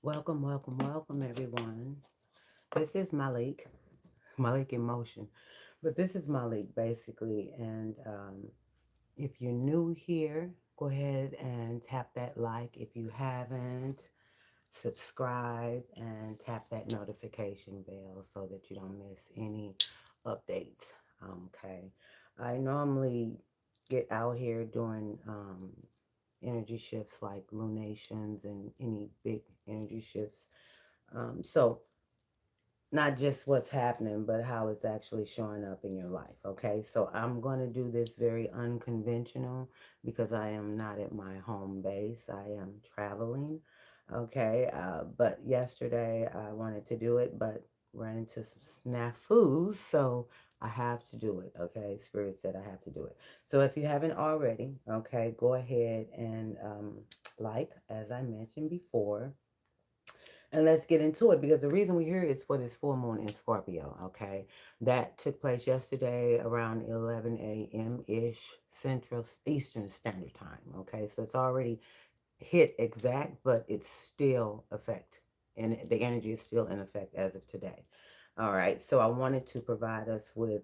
Welcome, everyone. This is Malik, Malik in motion. But this is Malik, basically. And if you're new here, go ahead and tap that like. If you haven't, subscribe and tap that notification bell so that you don't miss any updates. Okay. I normally get out here doing energy shifts like lunations and any big energy shifts. So not just what's happening, but how it's actually showing up in your life. Okay, so I'm going to do this very unconventional because I am not at my home base, I am traveling. Okay, but yesterday I wanted to do it, but ran into some snafus, so I have to do it. Okay, Spirit said I have to do it. So if you haven't already, okay, go ahead and like, as I mentioned before, and let's get into it because the reason we're here is for this full moon in Scorpio, okay? That took place yesterday around 11 a.m. ish Central Eastern Standard Time, okay? So it's already hit exact, but it's still effect. And the energy is still in effect as of today. All right, so I wanted to provide us with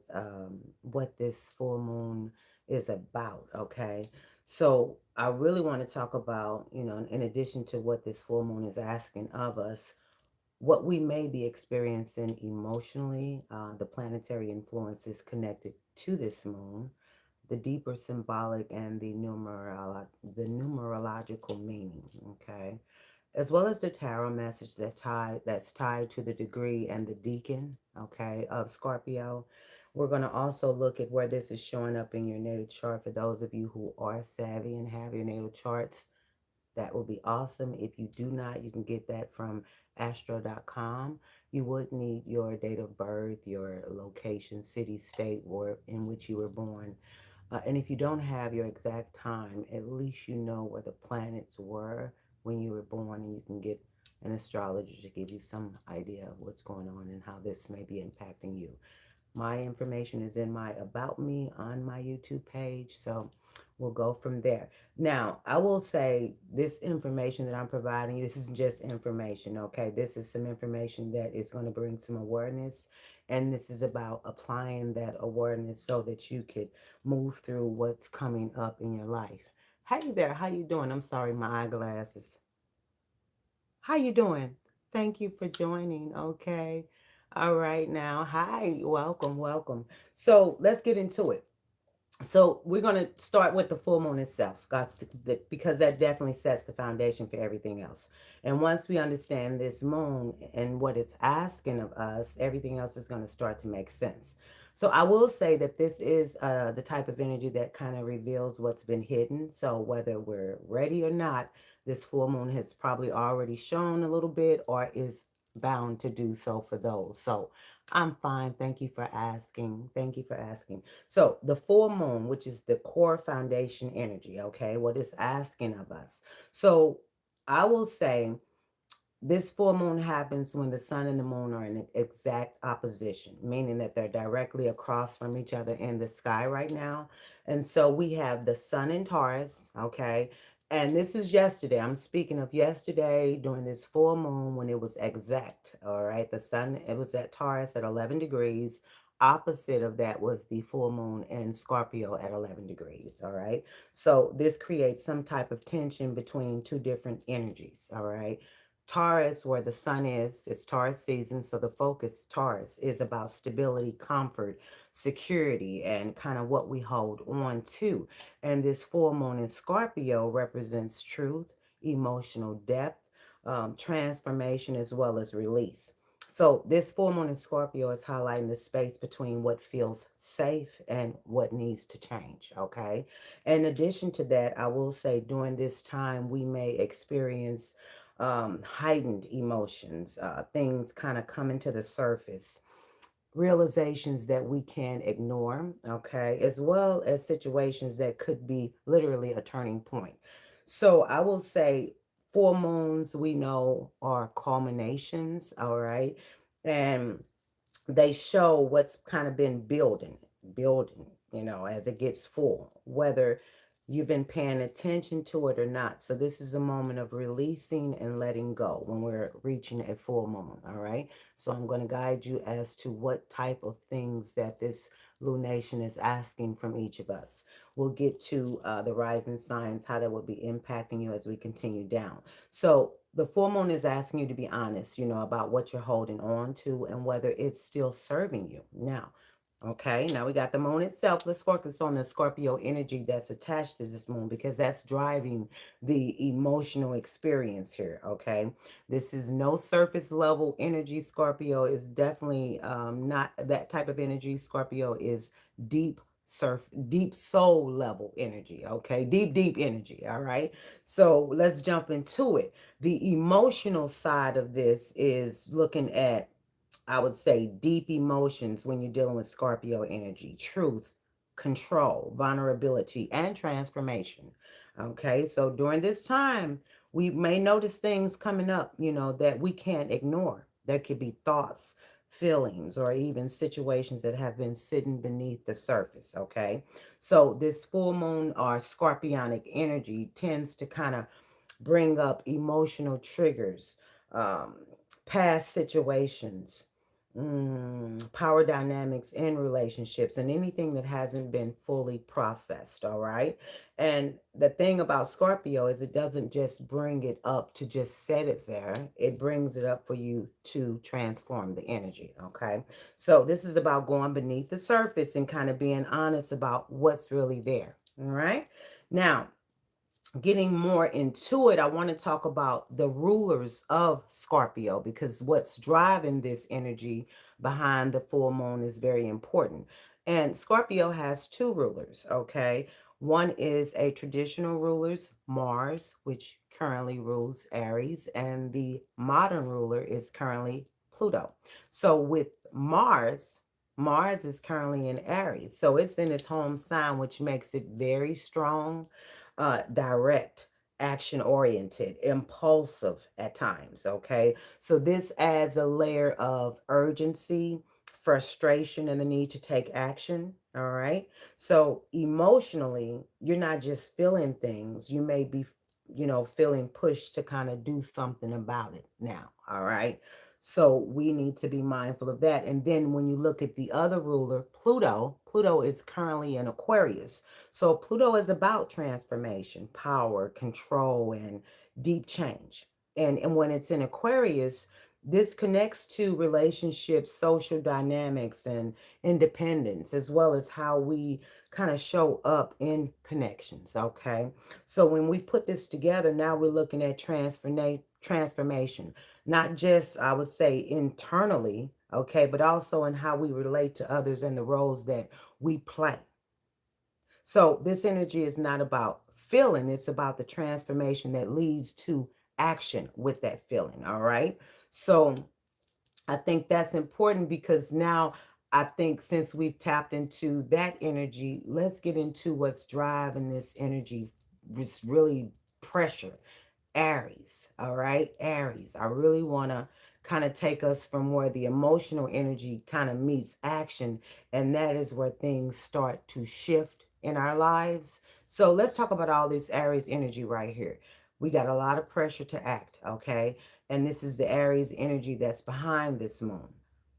what this full moon is about, okay? So I really want to talk about, in addition to what this full moon is asking of us, what we may be experiencing emotionally, the planetary influences connected to this moon, the deeper symbolic and the numerological meaning, okay? As well as the tarot message that's tied to the degree and the deacon, okay, of Scorpio. We're going to also look at where this is showing up in your natal chart for those of you who are savvy and have your natal charts. That would be awesome. If you do not, you can get that from astro.com. You would need your date of birth, your location, city, state, or in which you were born. And if you don't have your exact time, at least you know where the planets were when you were born, and you can get an astrologer to give you some idea of what's going on and how this may be impacting you. My information is in my About Me on my YouTube page, so we'll go from there. Now, I will say this information that I'm providing you, this isn't just information, okay? This is some information that is going to bring some awareness, and this is about applying that awareness so that you could move through what's coming up in your life. Hey there, how you doing? I'm sorry, my eyeglasses. How you doing? Thank you for joining. Okay. All right now. Hi. Welcome. So let's get into it. So we're going to start with the full moon itself, because that definitely sets the foundation for everything else. And once we understand this moon and what it's asking of us, everything else is going to start to make sense. So I will say that this is the type of energy that kind of reveals what's been hidden. So whether we're ready or not, this full moon has probably already shown a little bit or is bound to do so for those. So I'm fine. Thank you for asking. Thank you for asking. So the full moon, which is the core foundation energy, okay, what it's asking of us. So I will say this full moon happens when the sun and the moon are in exact opposition, meaning that they're directly across from each other in the sky right now. And so we have the sun in Taurus, okay? And this is yesterday. I'm speaking of yesterday during this full moon when it was exact, all right? The sun, it was at Taurus at 11 degrees. Opposite of that was the full moon in Scorpio at 11 degrees, all right? So this creates some type of tension between two different energies, all right? Taurus, where the sun is, it's Taurus season. So the focus, Taurus, is about stability, comfort, security, and kind of what we hold on to. And this full moon in Scorpio represents truth, emotional depth, transformation, as well as release. So this full moon in Scorpio is highlighting the space between what feels safe and what needs to change. Okay. In addition to that, I will say during this time, we may experience heightened emotions, things kind of coming to the surface, realizations that we can ignore, okay, as well as situations that could be literally a turning point. So I will say full moons we know are culminations, all right, and they show what's kind of been building, as it gets full, whether you've been paying attention to it or not. So this is a moment of releasing and letting go when we're reaching a full moon. All right. So I'm going to guide you as to what type of things that this lunation is asking from each of us. We'll get to the rising signs, how that will be impacting you as we continue down. So the full moon is asking you to be honest, about what you're holding on to and whether it's still serving you. Now, okay, now we got the moon itself. Let's focus on the Scorpio energy that's attached to this moon because that's driving the emotional experience here. Okay, this is no surface level energy. Scorpio is definitely not that type of energy. Scorpio is deep deep soul level energy. Okay, deep energy. All right, so let's jump into it. The emotional side of this is looking at, I would say, deep emotions when you're dealing with Scorpio energy: truth, control, vulnerability, and transformation. Okay, so during this time, we may notice things coming up, that we can't ignore. There could be thoughts, feelings, or even situations that have been sitting beneath the surface. Okay, so this full moon or scorpionic energy tends to kind of bring up emotional triggers, um, past situations, power dynamics in relationships, and anything that hasn't been fully processed. All right. And the thing about Scorpio is it doesn't just bring it up to just set it there, it brings it up for you to transform the energy. Okay. So this is about going beneath the surface and kind of being honest about what's really there. All right. Now, getting more into it, I want to talk about the rulers of Scorpio because what's driving this energy behind the full moon is very important. And Scorpio has two rulers, okay? One is a traditional ruler's Mars, which currently rules Aries, and the modern ruler is currently Pluto. So with Mars, Mars is currently in Aries. So it's in its home sign, which makes it very strong, direct, action oriented, impulsive at times. Okay. So this adds a layer of urgency, frustration, and the need to take action. All right. So emotionally, you're not just feeling things, you may be, feeling pushed to kind of do something about it now. All right. So we need to be mindful of that. And then when you look at the other ruler, Pluto, Pluto is currently in Aquarius. So Pluto is about transformation, power, control, and deep change. And when it's in Aquarius, this connects to relationships, social dynamics, and independence, as well as how we kind of show up in connections. Okay. So when we put this together, now we're looking at transformation, not just, I would say, internally, okay, but also in how we relate to others and the roles that we play. So this energy is not about feeling, it's about the transformation that leads to action with that feeling. All right. So I think that's important because now I think since we've tapped into that energy, let's get into what's driving this energy. It's really pressure. Aries. All right. Aries. I really want to kind of take us from where the emotional energy kind of meets action. And that is where things start to shift in our lives. So let's talk about all this Aries energy right here. We got a lot of pressure to act. Okay. And this is the Aries energy that's behind this moon.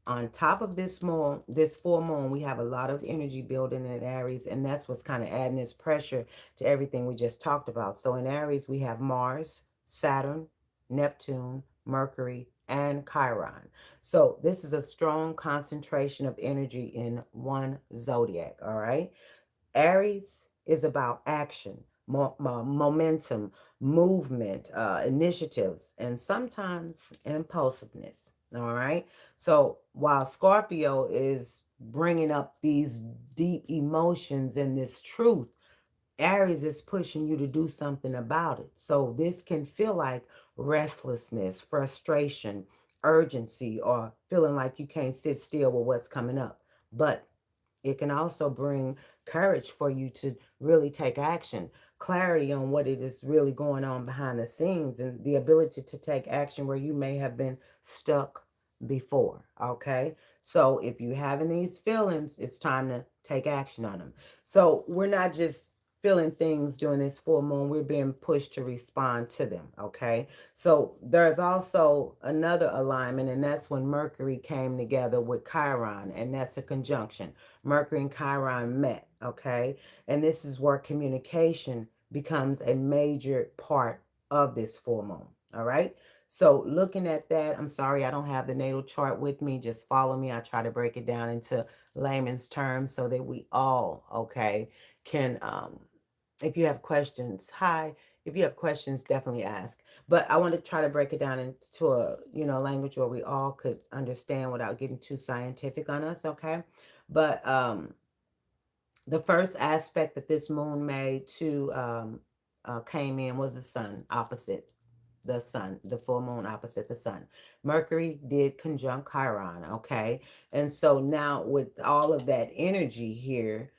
On top of this moon, this full moon, we have a lot of energy building in Aries, and that's what's kind of adding this pressure to everything we just talked about. So in Aries, we have Mars, Saturn, Neptune, Mercury, and Chiron. So this is a strong concentration of energy in one zodiac, all right? Aries is about action, momentum, movement, initiatives, and sometimes impulsiveness. All right. So while Scorpio is bringing up these deep emotions and this truth, Aries is pushing you to do something about it. So this can feel like restlessness, frustration, urgency, or feeling like you can't sit still with what's coming up. But it can also bring courage for you to really take action, clarity on what it is really going on behind the scenes, and the ability to take action where you may have been stuck before. Okay. So if you're having these feelings, it's time to take action on them. So we're not just feeling things during this full moon, we're being pushed to respond to them. Okay. So there's also another alignment, and that's when Mercury came together with Chiron, and that's a conjunction. Mercury and Chiron met. Okay. And this is where communication becomes a major part of this full moon. All right. So looking at that, I'm sorry I don't have the natal chart with me. Just follow me. I try to break it down into layman's terms so that we all, okay, can if you have questions, hi. If you have questions, definitely ask. But I want to try to break it down into a, language where we all could understand without getting too scientific on us, okay? But the first aspect that this moon made to came in was the sun opposite the sun, the full moon opposite the sun. Mercury did conjunct Chiron, okay? And so now with all of that energy here,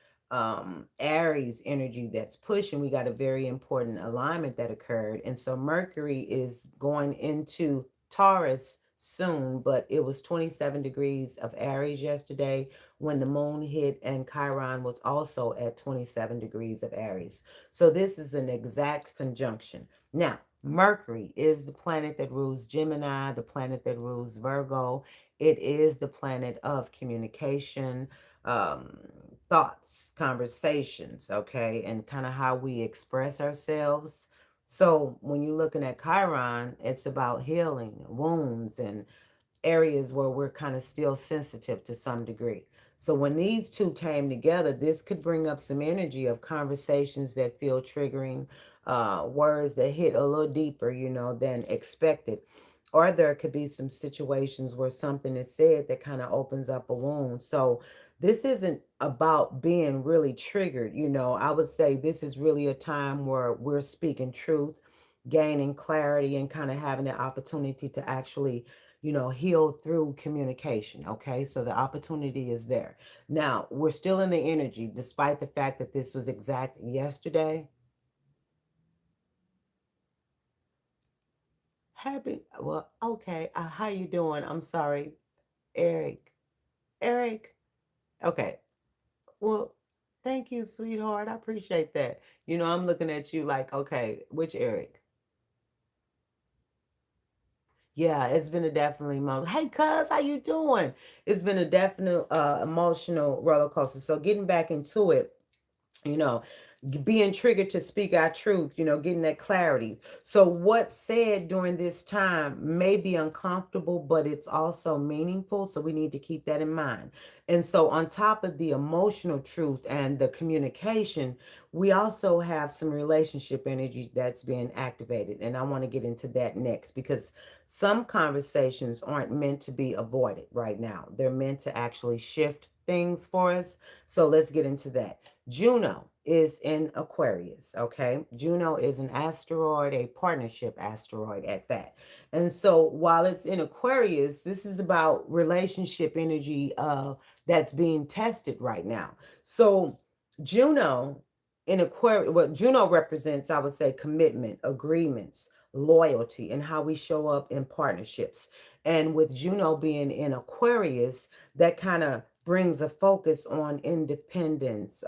Aries energy that's pushing, we got a very important alignment that occurred. And so Mercury is going into Taurus soon, but it was 27 degrees of Aries yesterday when the moon hit, and Chiron was also at 27 degrees of Aries. So this is an exact conjunction. Now, Mercury is the planet that rules Gemini, the planet that rules Virgo. It is the planet of communication, um, thoughts, conversations, okay, and kind of how we express ourselves. So when you're looking at Chiron, it's about healing wounds and areas where we're kind of still sensitive to some degree. So when these two came together, this could bring up some energy of conversations that feel triggering, words that hit a little deeper, than expected. Or there could be some situations where something is said that kind of opens up a wound. So this isn't about being really triggered. I would say this is really a time where we're speaking truth, gaining clarity, and kind of having the opportunity to actually heal through communication. Okay. So the opportunity is there. Now, we're still in the energy, despite the fact that this was exact yesterday. Well, okay. How you doing? I'm sorry, Eric. Eric. Okay. Well, thank you, sweetheart. I appreciate that. I'm looking at you like, okay, which Eric? Yeah, it's been a definitely Hey, cuz, how you doing? It's been a definite emotional roller coaster. So getting back into it, you know being triggered to speak our truth, getting that clarity. So what's said during this time may be uncomfortable, but it's also meaningful, so we need to keep that in mind. And so on top of the emotional truth and the communication, we also have some relationship energy that's being activated, and I want to get into that next, because some conversations aren't meant to be avoided right now. They're meant to actually shift things for us. So let's get into that. Juno is in Aquarius, okay? Juno is an asteroid, a partnership asteroid at that. And so while it's in Aquarius, this is about relationship energy that's being tested right now. So Juno in Aquarius, what Juno represents, I would say, commitment, agreements, loyalty, and how we show up in partnerships. And with Juno being in Aquarius, that kind of brings a focus on independence,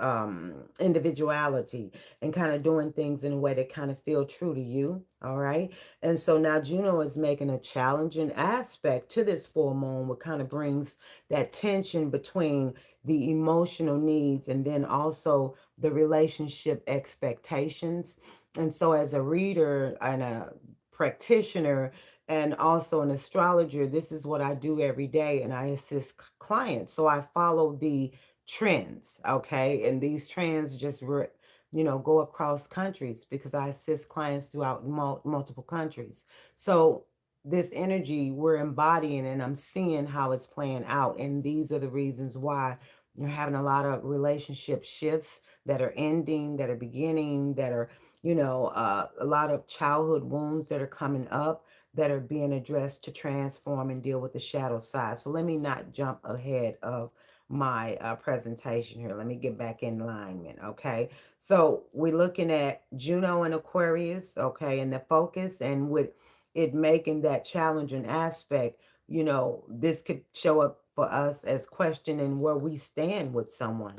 individuality, and kind of doing things in a way that kind of feel true to you. All right. And so now Juno is making a challenging aspect to this full moon, what kind of brings that tension between the emotional needs and then also the relationship expectations. And so, as a reader and a practitioner, and also an astrologer, this is what I do every day, and I assist clients. So I follow the trends, okay? And these trends just go across countries because I assist clients throughout multiple countries. So this energy we're embodying, and I'm seeing how it's playing out, and these are the reasons why you're having a lot of relationship shifts that are ending, that are beginning, that are a lot of childhood wounds that are coming up, that are being addressed to transform and deal with the shadow side. So let me not jump ahead of my presentation here. Let me get back in alignment, okay? So we're looking at Juno and Aquarius, okay, and the focus, and with it making that challenging aspect, this could show up for us as questioning where we stand with someone.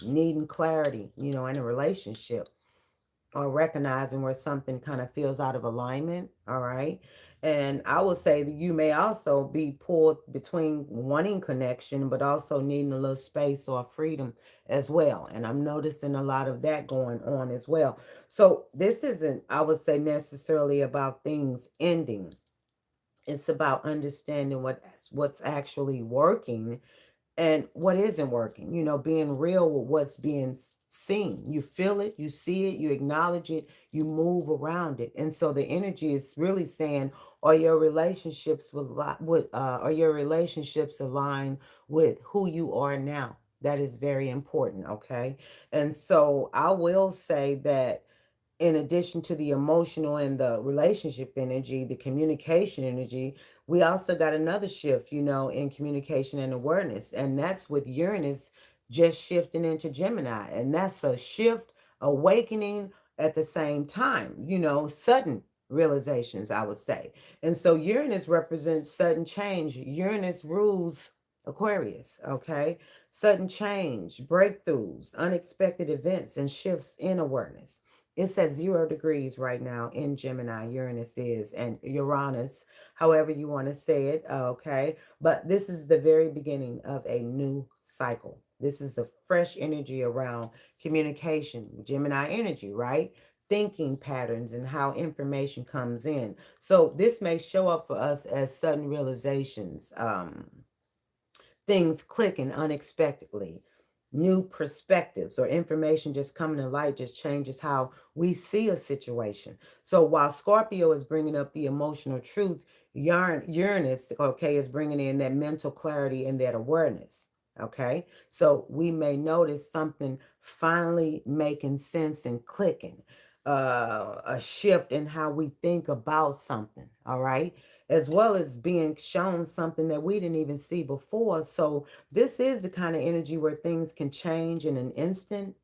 needing clarity, in a relationship, or recognizing where something kind of feels out of alignment. All right. And I would say that you may also be pulled between wanting connection, but also needing a little space or freedom as well. And I'm noticing a lot of that going on as well. So this isn't, I would say, necessarily about things ending. It's about understanding what's actually working and what isn't working, being real with what's being seen. You feel it, you see it, you acknowledge it, you move around it. And so the energy is really saying, are your relationships are your relationships aligned with who you are now? That is very important, okay? And so I will say that in addition to the emotional and the relationship energy, the communication energy, we also got another shift, in communication and awareness. And that's with Uranus just shifting into Gemini. And that's a shift, awakening at the same time, sudden realizations, I would say. And so Uranus represents sudden change. Uranus rules Aquarius, okay? Sudden change, breakthroughs, unexpected events, and shifts in awareness. It's at 0 degrees right now in Gemini, Uranus is, and Uranus, however you want to say it, okay? But this is the very beginning of a new cycle. This is a fresh energy around communication, Gemini energy, right? Thinking patterns and how information comes in. So this may show up for us as sudden realizations. Things clicking unexpectedly, new perspectives or information just coming to light just changes how we see a situation. So while Scorpio is bringing up the emotional truth, Uranus, okay, is bringing in that mental clarity and that awareness. Okay, so we may notice something finally making sense and clicking, a shift in how we think about something. All right, as well as being shown something that we didn't even see before. So, this is the kind of energy where things can change in an instant,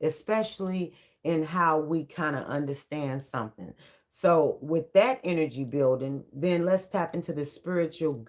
especially in how we kind of understand something. So, with that energy building, then let's tap into the spiritual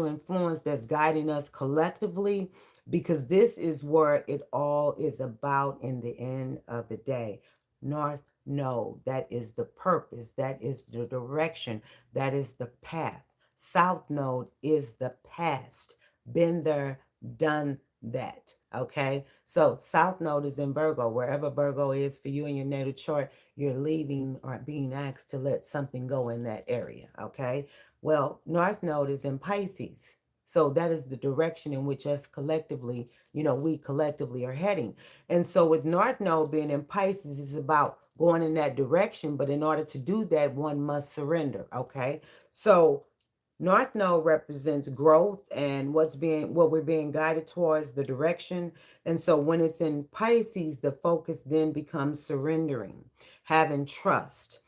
influence that's guiding us collectively, because this is where it all is about in the end of the day. North Node, that is the purpose, that is the direction, that is the path. South Node is the past. Been there, done that. Okay. So South Node is in Virgo. Wherever Virgo is for you in your natal chart, you're leaving or being asked to let something go in that area. Okay. Well, North Node is in Pisces. So that is the direction in which us collectively, we collectively are heading. And so with North Node being in Pisces, it's about going in that direction. But in order to do that, one must surrender. Okay. So North Node represents growth and what we're being guided towards, the direction. And so when it's in Pisces, the focus then becomes surrendering, having trust,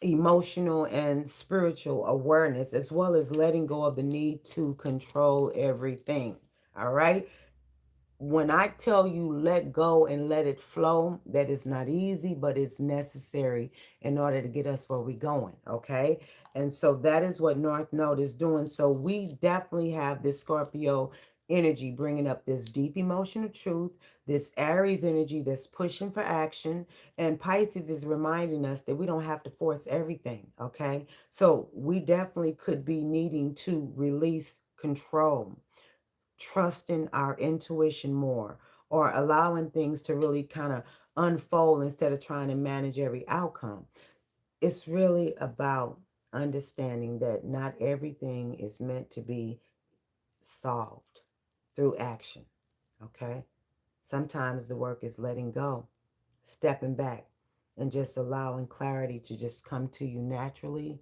emotional and spiritual awareness, as well as letting go of the need to control everything. All right. When I tell you let go and let it flow, that is not easy, but it's necessary in order to get us where we're going. Okay. And so that is what North Node is doing. So we definitely have this Scorpio energy bringing up this deep emotional truth, this Aries energy that's pushing for action. And Pisces is reminding us that we don't have to force everything. Okay. So we definitely could be needing to release control, trusting our intuition more, or allowing things to really kind of unfold instead of trying to manage every outcome. It's really about understanding that not everything is meant to be solved through action. Okay? Sometimes the work is letting go, stepping back, and just allowing clarity to just come to you naturally.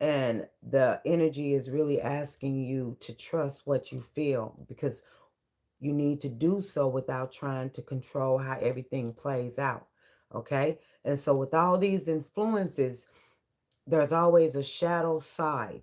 And the energy is really asking you to trust what you feel, because you need to do so without trying to control how everything plays out. Okay. And so, with all these influences, there's always a shadow side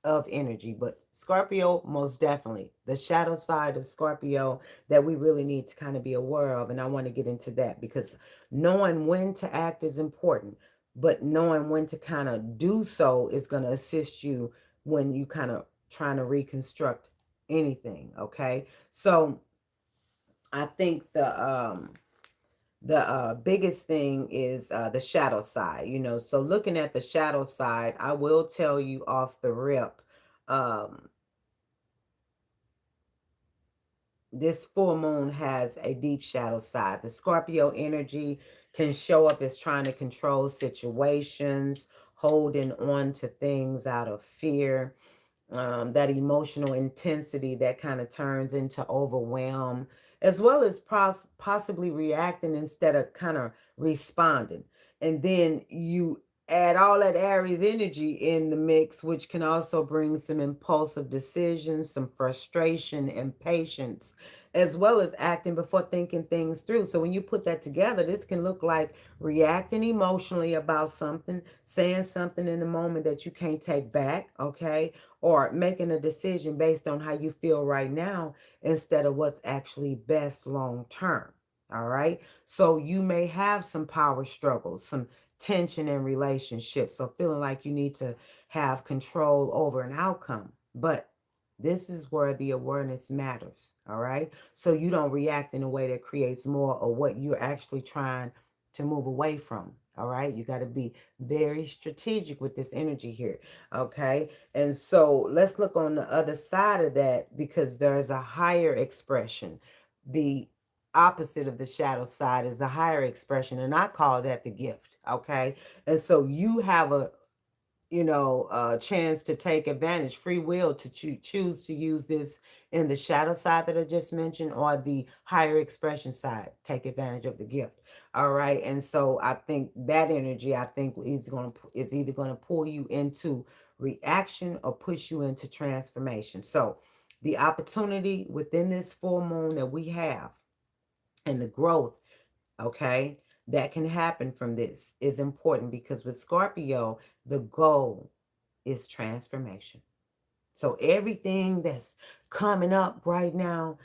of energy. But Scorpio, most definitely, the shadow side of Scorpio that we really need to kind of be aware of. And I want to get into that because knowing when to act is important, but knowing when to kind of do so is going to assist you when you kind of trying to reconstruct anything. Okay. So, I think the biggest thing is the shadow side, you know. So looking at the shadow side, I will tell you off the rip, um, this full moon has a deep shadow side. The Scorpio energy can show up as trying to control situations, holding on to things out of fear, that emotional intensity that kind of turns into overwhelm, as well as possibly reacting instead of kind of responding. And then you add all that Aries energy in the mix, which can also bring some impulsive decisions, some frustration, impatience, as well as acting before thinking things through. So when you put that together, this can look like reacting emotionally about something, saying something in the moment that you can't take back, okay? Or making a decision based on how you feel right now instead of what's actually best long term. All right. So you may have some power struggles, some tension in relationships, so feeling like you need to have control over an outcome. But this is where the awareness matters. All right. So you don't react in a way that creates more of what you're actually trying to move away from. All right. You got to be very strategic with this energy here. Okay. And so let's look on the other side of that because there's a higher expression. The opposite of the shadow side is a higher expression. And I call that the gift. Okay. And so you have a, chance to take advantage, free will to choose to use this in the shadow side that I just mentioned, or the higher expression side, take advantage of the gift. All right. And so I think that energy, I think is either going to pull you into reaction or push you into transformation. So the opportunity within this full moon that we have and the growth, okay, that can happen from this is important because with Scorpio, the goal is transformation. So everything that's coming up right now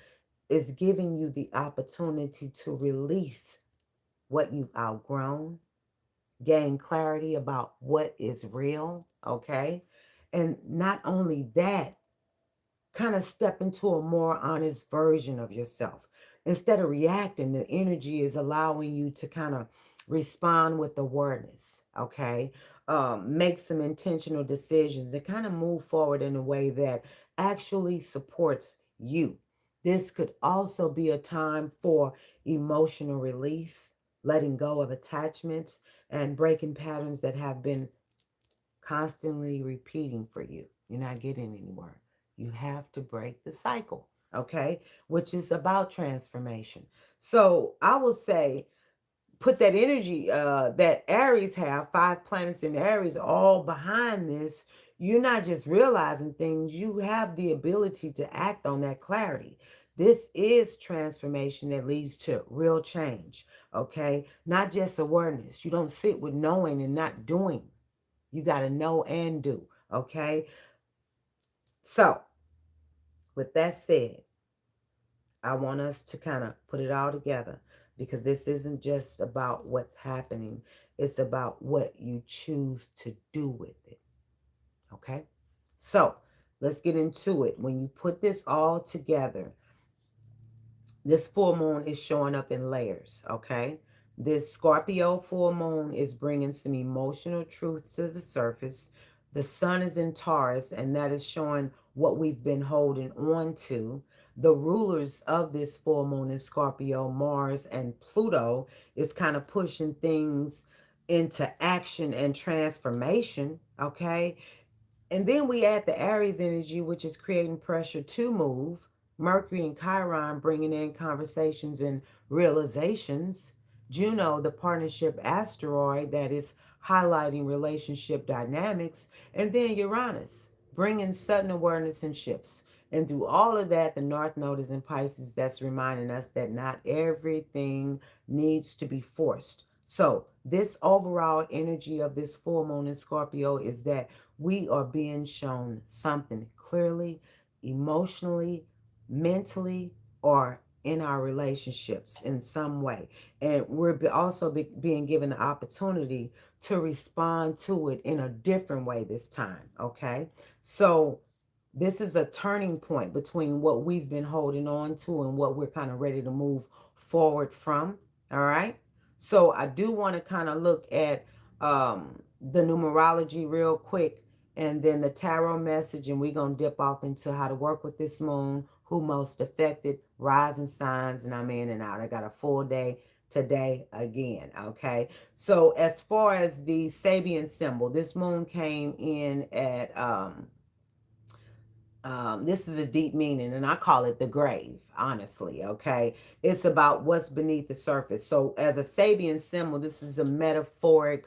is giving you the opportunity to release what you've outgrown, gain clarity about what is real, okay? And not only that, kind of step into a more honest version of yourself. Instead of reacting, the energy is allowing you to kind of respond with awareness, okay? Make some intentional decisions and kind of move forward in a way that actually supports you. This could also be a time for emotional release, letting go of attachments, and breaking patterns that have been constantly repeating for you. You're not getting anywhere. You have to break the cycle, okay? Which is about transformation. So I will say, put that energy that Aries have, 5 planets in Aries, all behind this. You're not just realizing things, you have the ability to act on that clarity. This is transformation that leads to real change, okay? Not just awareness. You don't sit with knowing and not doing. You got to know and do. Okay. So, with that said, I want us to kind of put it all together because this isn't just about what's happening, it's about what you choose to do with it. Okay. So, let's get into it. When you put this all together, this full moon is showing up in layers, okay? This Scorpio full moon is bringing some emotional truth to the surface. The sun is in Taurus, and that is showing what we've been holding on to. The rulers of this full moon in Scorpio, Mars and Pluto, is kind of pushing things into action and transformation, okay? And then we add the Aries energy, which is creating pressure to move. Mercury and Chiron bringing in conversations and realizations. Juno, the partnership asteroid that is highlighting relationship dynamics. And then Uranus, bringing sudden awareness and shifts. And through all of that, the North Node is in Pisces. That's reminding us that not everything needs to be forced. So, this overall energy of this full moon in Scorpio is that we are being shown something clearly, emotionally, mentally, or in our relationships in some way. And we're also being given the opportunity to respond to it in a different way this time. Okay. So This is a turning point between what we've been holding on to and what we're kind of ready to move forward from. All right. So I do want to kind of look at the numerology real quick and then the tarot message, and we're going to dip off into how to work with this moon, who most affected, rising signs, and I'm in and out. I got a full day today again. Okay. So as far as the Sabian symbol, this moon came in at this is a deep meaning, and I call it the grave, honestly. Okay. It's about what's beneath the surface. So, as a Sabian symbol, this is a metaphoric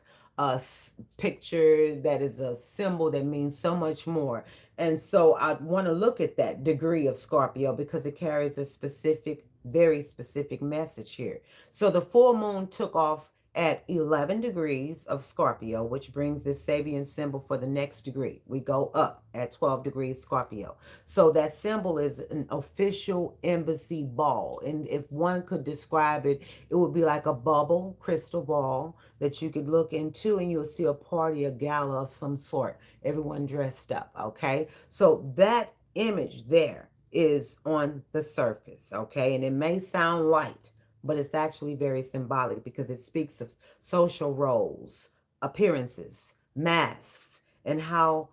picture that is a symbol that means so much more. And so, I want to look at that degree of Scorpio because it carries a specific, very specific message here. So, the full moon took off at 11 degrees of Scorpio, which brings this Sabian symbol for the next degree. We go up at 12 degrees Scorpio. So that symbol is an official embassy ball. And if one could describe it, it would be like a bubble, crystal ball that you could look into and you'll see a party, a gala of some sort, everyone dressed up. Okay. So that image there is on the surface. Okay. And it may sound light, but it's actually very symbolic because it speaks of social roles, appearances, masks, and how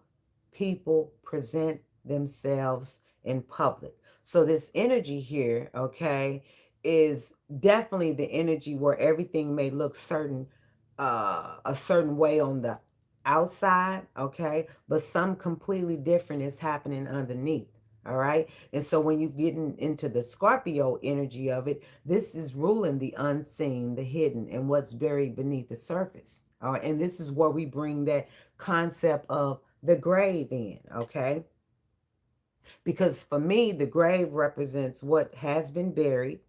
people present themselves in public. So, this energy here, okay, is definitely the energy where everything may look a certain way on the outside, okay, but some completely different is happening underneath. All right. And so when you get into the Scorpio energy of it, this is ruling the unseen, the hidden, and what's buried beneath the surface. All right. And this is where we bring that concept of the grave in. Okay. Because for me, the grave represents what has been buried,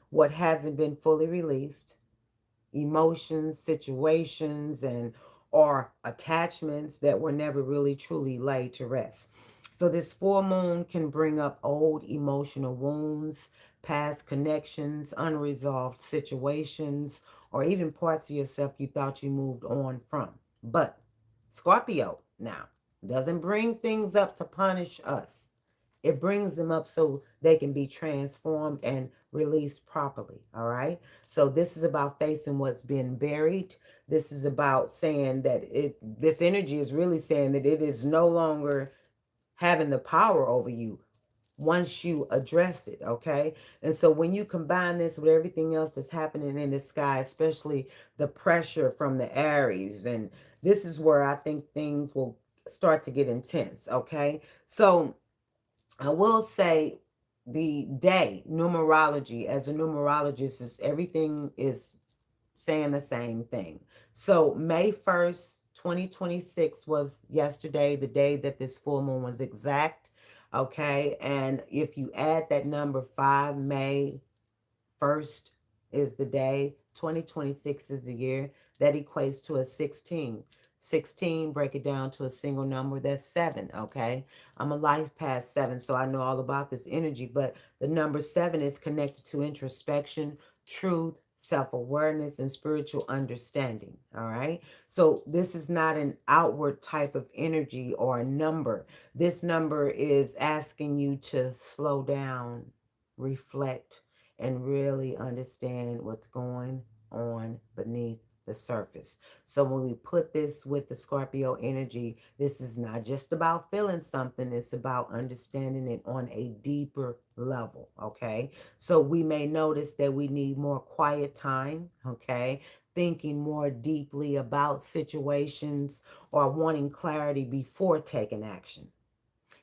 what hasn't been fully released, emotions, situations, and or attachments that were never really truly laid to rest. So this full moon can bring up old emotional wounds, past connections, unresolved situations, or even parts of yourself you thought you moved on from. But Scorpio now doesn't bring things up to punish us. It brings them up so they can be transformed and released properly. All right. So this is about facing what's been buried. This is about saying that this energy is really saying that it is no longer having the power over you once you address it. Okay. And so when you combine this with everything else that's happening in the sky, especially the pressure from the Aries, and this is where I think things will start to get intense. Okay. So I will say the day numerology, as a numerologist, is everything is saying the same thing. So May 1st, 2026 was yesterday, the day that this full moon was exact. Okay. And if you add that number 5, May 1st is the day, 2026 is the year, that equates to a 16. 16, break it down to a single number, that's 7, okay? I'm a life past 7, so I know all about this energy, but the number 7 is connected to introspection, truth, self-awareness, and spiritual understanding, all right? So this is not an outward type of energy or a number. This number is asking you to slow down, reflect, and really understand what's going on beneath the surface. So when we put this with the Scorpio energy, this is not just about feeling something, it's about understanding it on a deeper level, okay? So we may notice that we need more quiet time, okay? Thinking more deeply about situations or wanting clarity before taking action.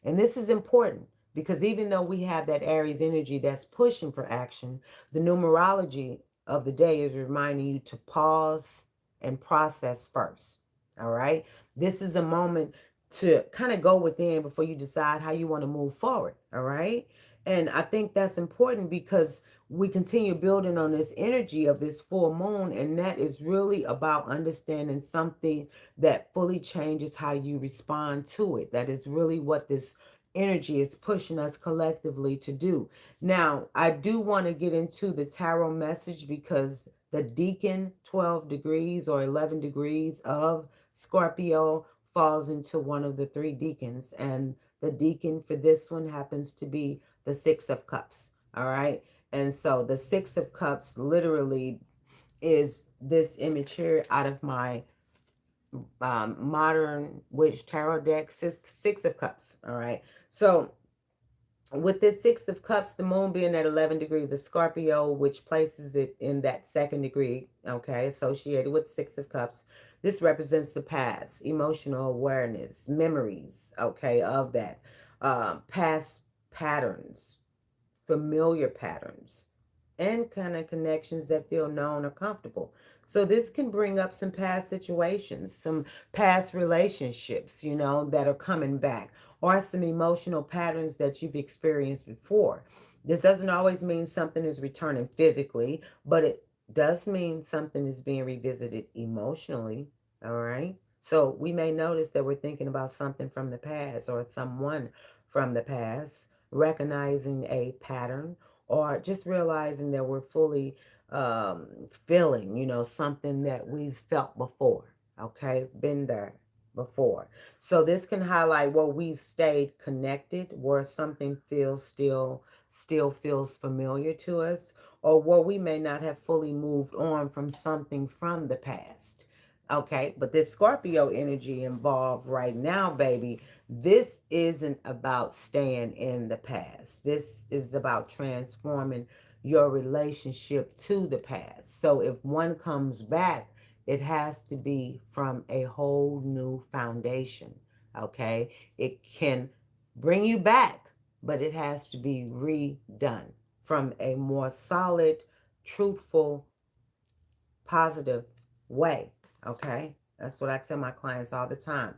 And this is important because even though we have that Aries energy that's pushing for action, the numerology of the day is reminding you to pause and process first. All right. This is a moment to kind of go within before you decide how you want to move forward. All right. And I think that's important because we continue building on this energy of this full moon, and that is really about understanding something that fully changes how you respond to it. That is really what this energy is pushing us collectively to do. Now, I do want to get into the tarot message because the deacon 12 degrees or 11 degrees of Scorpio falls into one of the three deacons, and The deacon for this one happens to be the Six of Cups. All right. And so the Six of Cups literally is this image here out of my modern witch tarot deck, six of Cups. All right. So with this Six of Cups, the moon being at 11 degrees of Scorpio, which places it in that second degree, okay, associated with Six of Cups, this represents the past, emotional awareness, memories, okay, of that, past patterns, familiar patterns, and kind of connections that feel known or comfortable. So this can bring up some past situations, some past relationships, that are coming back, or some emotional patterns that you've experienced before. This doesn't always mean something is returning physically, but it does mean something is being revisited emotionally. All right. So we may notice that we're thinking about something from the past or someone from the past, recognizing a pattern, or just realizing that we're fully feeling, something that we've felt before. Okay, been there before. So this can highlight where we've stayed connected, where something feels still feels familiar to us, or where we may not have fully moved on from something from the past. Okay, but this Scorpio energy involved right now, baby, this isn't about staying in the past. This is about transforming your relationship to the past. So if one comes back, it has to be from a whole new foundation. Okay, it can bring you back, but it has to be redone from a more solid, truthful, positive way. Okay, that's what I tell my clients all the time.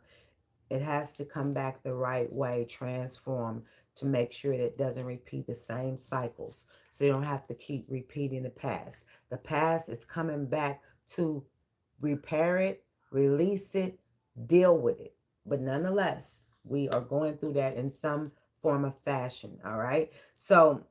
It has to come back the right way, transform, to make sure that it doesn't repeat the same cycles. So you don't have to keep repeating the past. The past is coming back to repair it, release it, deal with it. But nonetheless, we are going through that in some form of fashion. All right. So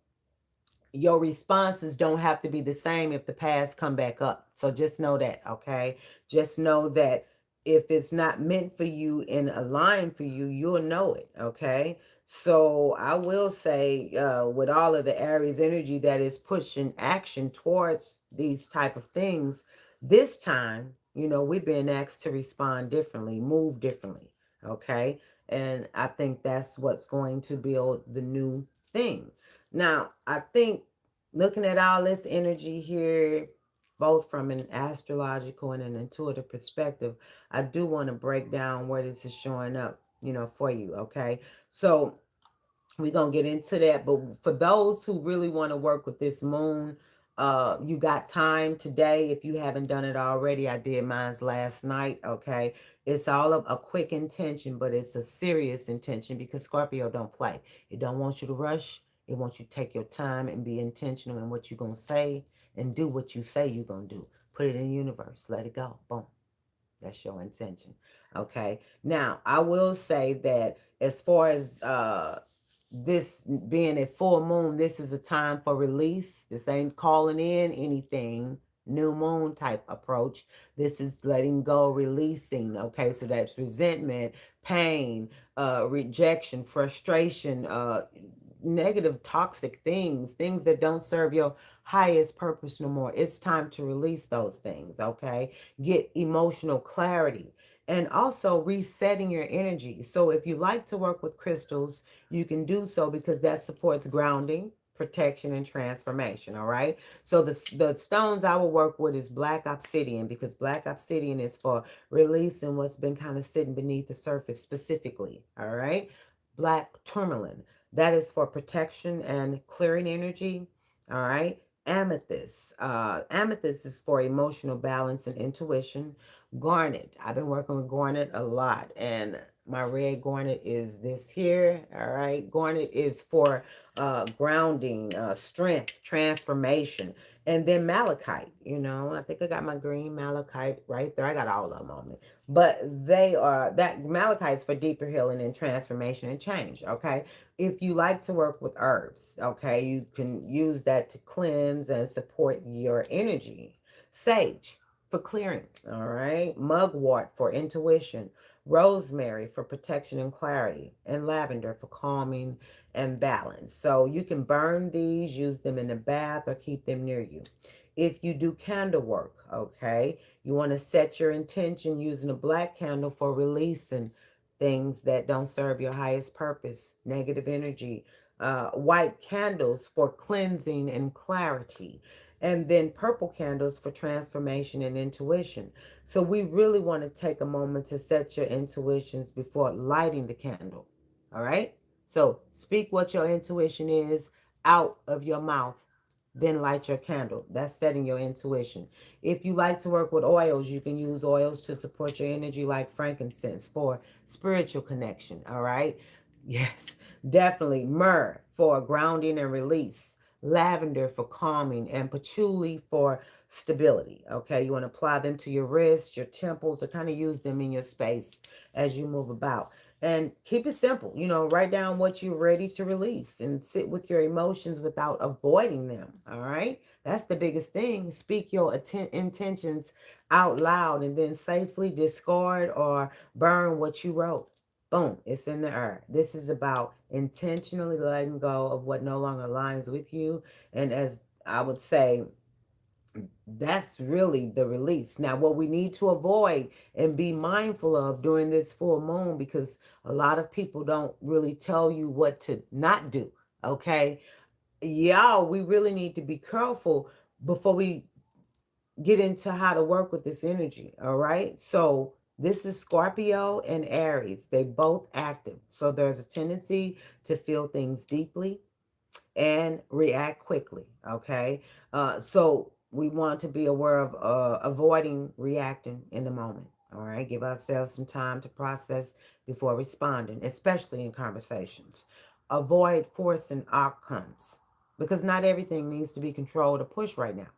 your responses don't have to be the same if the past come back up. So just know that, okay? Just know that if it's not meant for you and aligned for you, you'll know it, okay? So I will say, with all of the Aries energy that is pushing action towards these type of things, this time, we're being asked to respond differently, move differently, okay? And I think that's what's going to build the new thing. Now, I think looking at all this energy here, both from an astrological and an intuitive perspective, I do want to break down where this is showing up, for you, okay? So we're gonna get into that, but for those who really want to work with this moon, you got time today. If you haven't done it already, I did mine's last night. Okay, it's all of a quick intention, but it's a serious intention because Scorpio don't play. It don't want you to rush. It wants you to take your time and be intentional in what you're gonna say and do what you say you're gonna do. Put it in the universe, let it go, boom. That's your intention. Okay. Now, I will say that as far as this being a full moon, this is a time for release. This ain't calling in anything. New moon type approach. This is letting go, releasing. Okay, so that's resentment, pain, rejection, frustration, negative, toxic things that don't serve your highest purpose no more. It's time to release those things. Okay, get emotional clarity. And also resetting your energy. So, if you like to work with crystals, you can do so because that supports grounding, protection, and transformation. All right. So the stones I will work with is black obsidian, because black obsidian is for releasing what's been kind of sitting beneath the surface specifically. All right. Black tourmaline, that is for protection and clearing energy. All right. Amethyst. Amethyst is for emotional balance and intuition. Garnet. I've been working with garnet a lot, and my red garnet is this here. All right. Garnet is for grounding, strength, transformation. And then malachite, I think I got my green malachite right there. I got all of them on me. But that malachite is for deeper healing and transformation and change. Okay. If you like to work with herbs, okay, you can use that to cleanse and support your energy. Sage for clearing. All right. Mugwort for intuition. rosemary for protection and clarity, and lavender for calming and balance. So you can burn these, use them in the bath, or keep them near you. If you do candle work, okay, you want to set your intention using a black candle for releasing things that don't serve your highest purpose, negative energy. White candles for cleansing and clarity, and then purple candles for transformation and intuition. So we really want to take a moment to set your intuitions before lighting the candle. All right? So speak what your intuition is out of your mouth, then light your candle. That's setting your intuition. If you like to work with oils, you can use oils to support your energy, like frankincense for spiritual connection. All right? Yes, definitely. Myrrh for grounding and release, lavender for calming, and patchouli for stability. Okay, you want to apply them to your wrists, your temples, or kind of use them in your space as you move about. And keep it simple. Write down what you're ready to release and sit with your emotions without avoiding them. All right, that's the biggest thing. Speak your intentions out loud, and then safely discard or burn what you wrote. Boom, it's in the air. This is about intentionally letting go of what no longer aligns with you. And as I would say, that's really the release. Now, what we need to avoid and be mindful of during this full moon, because a lot of people don't really tell you what to not do. Okay. Y'all, we really need to be careful before we get into how to work with this energy. All right. So, this is Scorpio and Aries. They both active. So, there's a tendency to feel things deeply and react quickly. Okay. So we want to be aware of avoiding reacting in the moment. All right. Give ourselves some time to process before responding, especially in conversations. Avoid forcing outcomes, because not everything needs to be controlled or pushed right now.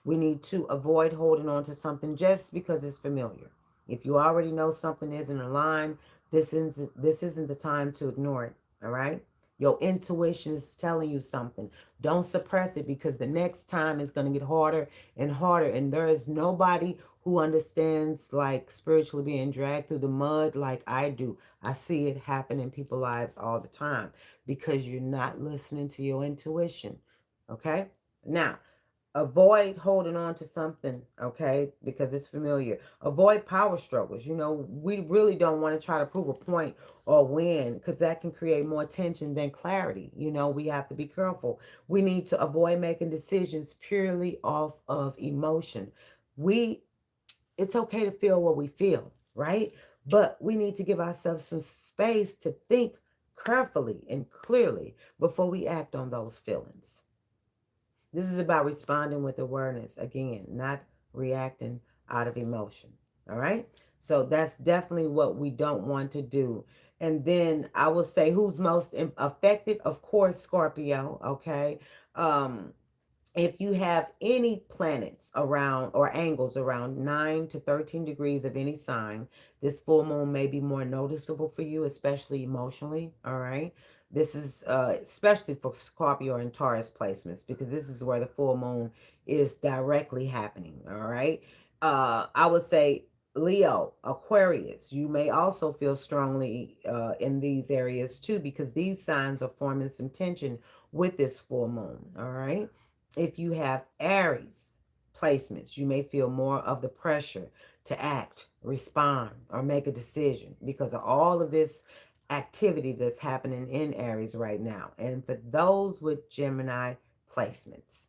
We need to avoid holding on to something just because it's familiar. If you already know something isn't aligned, this isn't the time to ignore it. All right? Your intuition is telling you something. Don't suppress it, because the next time it's going to get harder and harder. And there is nobody who understands like spiritually being dragged through the mud like I do. I see it happen in people's lives all the time because you're not listening to your intuition. Okay? Now, avoid holding on to something, okay, because it's familiar. Avoid power struggles. We really don't want to try to prove a point or win, because that can create more tension than clarity. We have to be careful. We need to avoid making decisions purely off of emotion. we it's okay to feel what we feel, right? But we need to give ourselves some space to think carefully and clearly before we act on those feelings. This is about responding with awareness, again, not reacting out of emotion. All right. So that's definitely what we don't want to do. And then I will say, who's most affected? Of course, Scorpio. Okay. Um, if you have any planets around or angles around 9 to 13 degrees of any sign, this full moon may be more noticeable for you, especially emotionally. All right. This is especially for Scorpio and Taurus placements, because this is where the full moon is directly happening. All right. I would say Leo, Aquarius, you may also feel strongly in these areas too, because these signs are forming some tension with this full moon. All right. If you have Aries placements, you may feel more of the pressure to act, respond, or make a decision because of all of this activity that's happening in Aries right now. And for those with Gemini placements,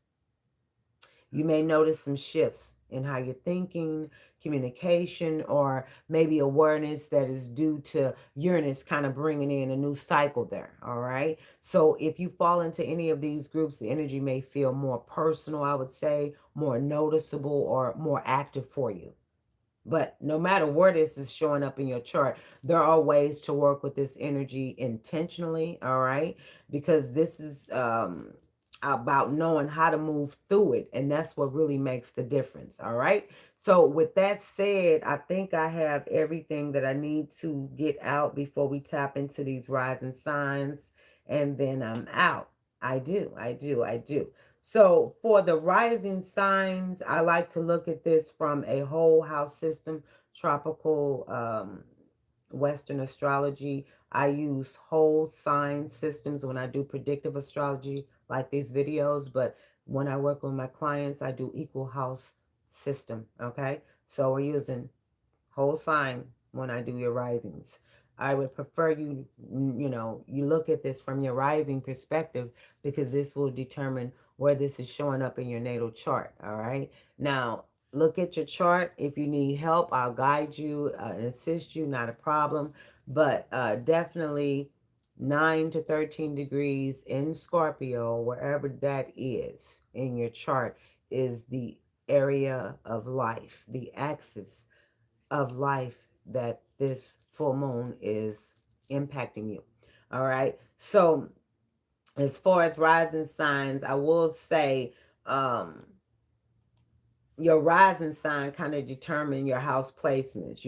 you may notice some shifts in how you're thinking, communication, or maybe awareness that is due to Uranus kind of bringing in a new cycle there. All right. So if you fall into any of these groups, the energy may feel more personal, I would say, more noticeable, or more active for you. But no matter where this is showing up in your chart, there are ways to work with this energy intentionally, all right? Because this is about knowing how to move through it. And that's what really makes the difference, all right? So, with that said, I think I have everything that I need to get out before we tap into these rising signs. And then I'm out. I do. So for the rising signs, I like to look at this from a whole house system, tropical, Western astrology. I use whole sign systems when I do predictive astrology, like these videos. But when I work with my clients, I do equal house system. Okay, so we're using whole sign when I do your risings. I would prefer you look at this from your rising perspective, because this will determine where this is showing up in your natal chart. All right. Now, look at your chart. If you need help, I'll guide you and assist you, not a problem. But definitely 9 to 13 degrees in Scorpio, wherever that is in your chart, is the area of life, the axis of life that this full moon is impacting you. All right. So, as far as rising signs, I will say your rising sign kind of determine your house placements,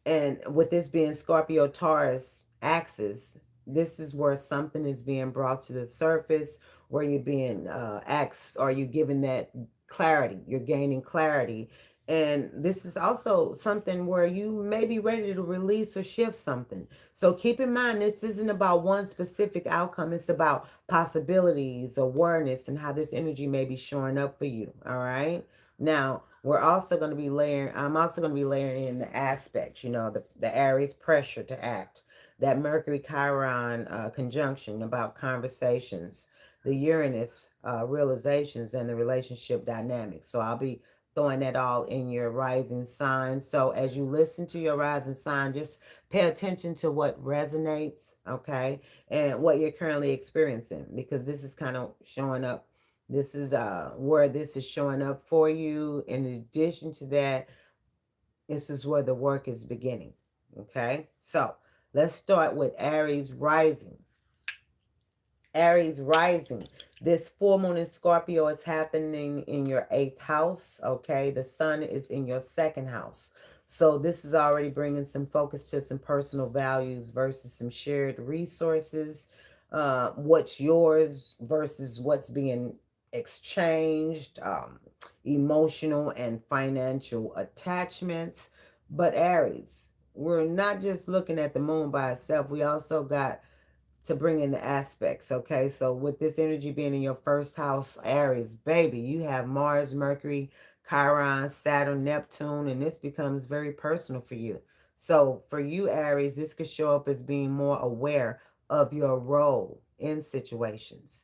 And with this being Scorpio Taurus axis, this is where something is being brought to the surface, where you're being asked, or you're given that clarity, you're gaining clarity. And this is also something where you may be ready to release or shift something. So keep in mind, this isn't about one specific outcome. It's about possibilities, awareness, and how this energy may be showing up for you. All right. Now, we're also going to be layering, I'm also going to be layering in the aspects, the Aries pressure to act, that Mercury Chiron conjunction about conversations, the Uranus realizations, and the relationship dynamics. So I'll be throwing that all in your rising sign. So as you listen to your rising sign, just pay attention to what resonates, okay, and what you're currently experiencing, because this is kind of showing up, this is where this is showing up for you. In addition to that, this is where the work is beginning. Okay, so let's start with Aries rising. Aries rising. This full moon in Scorpio is happening in your 8th house. Okay, the sun is in your 2nd house. So this is already bringing some focus to some personal values versus some shared resources. What's yours versus what's being exchanged. Emotional and financial attachments. But Aries, we're not just looking at the moon by itself. We also got to bring in the aspects. Okay, so with this energy being in your 1st house, Aries, baby, you have Mars, Mercury, Chiron, Saturn, Neptune, and this becomes very personal for you. So for you, Aries, this could show up as being more aware of your role in situations,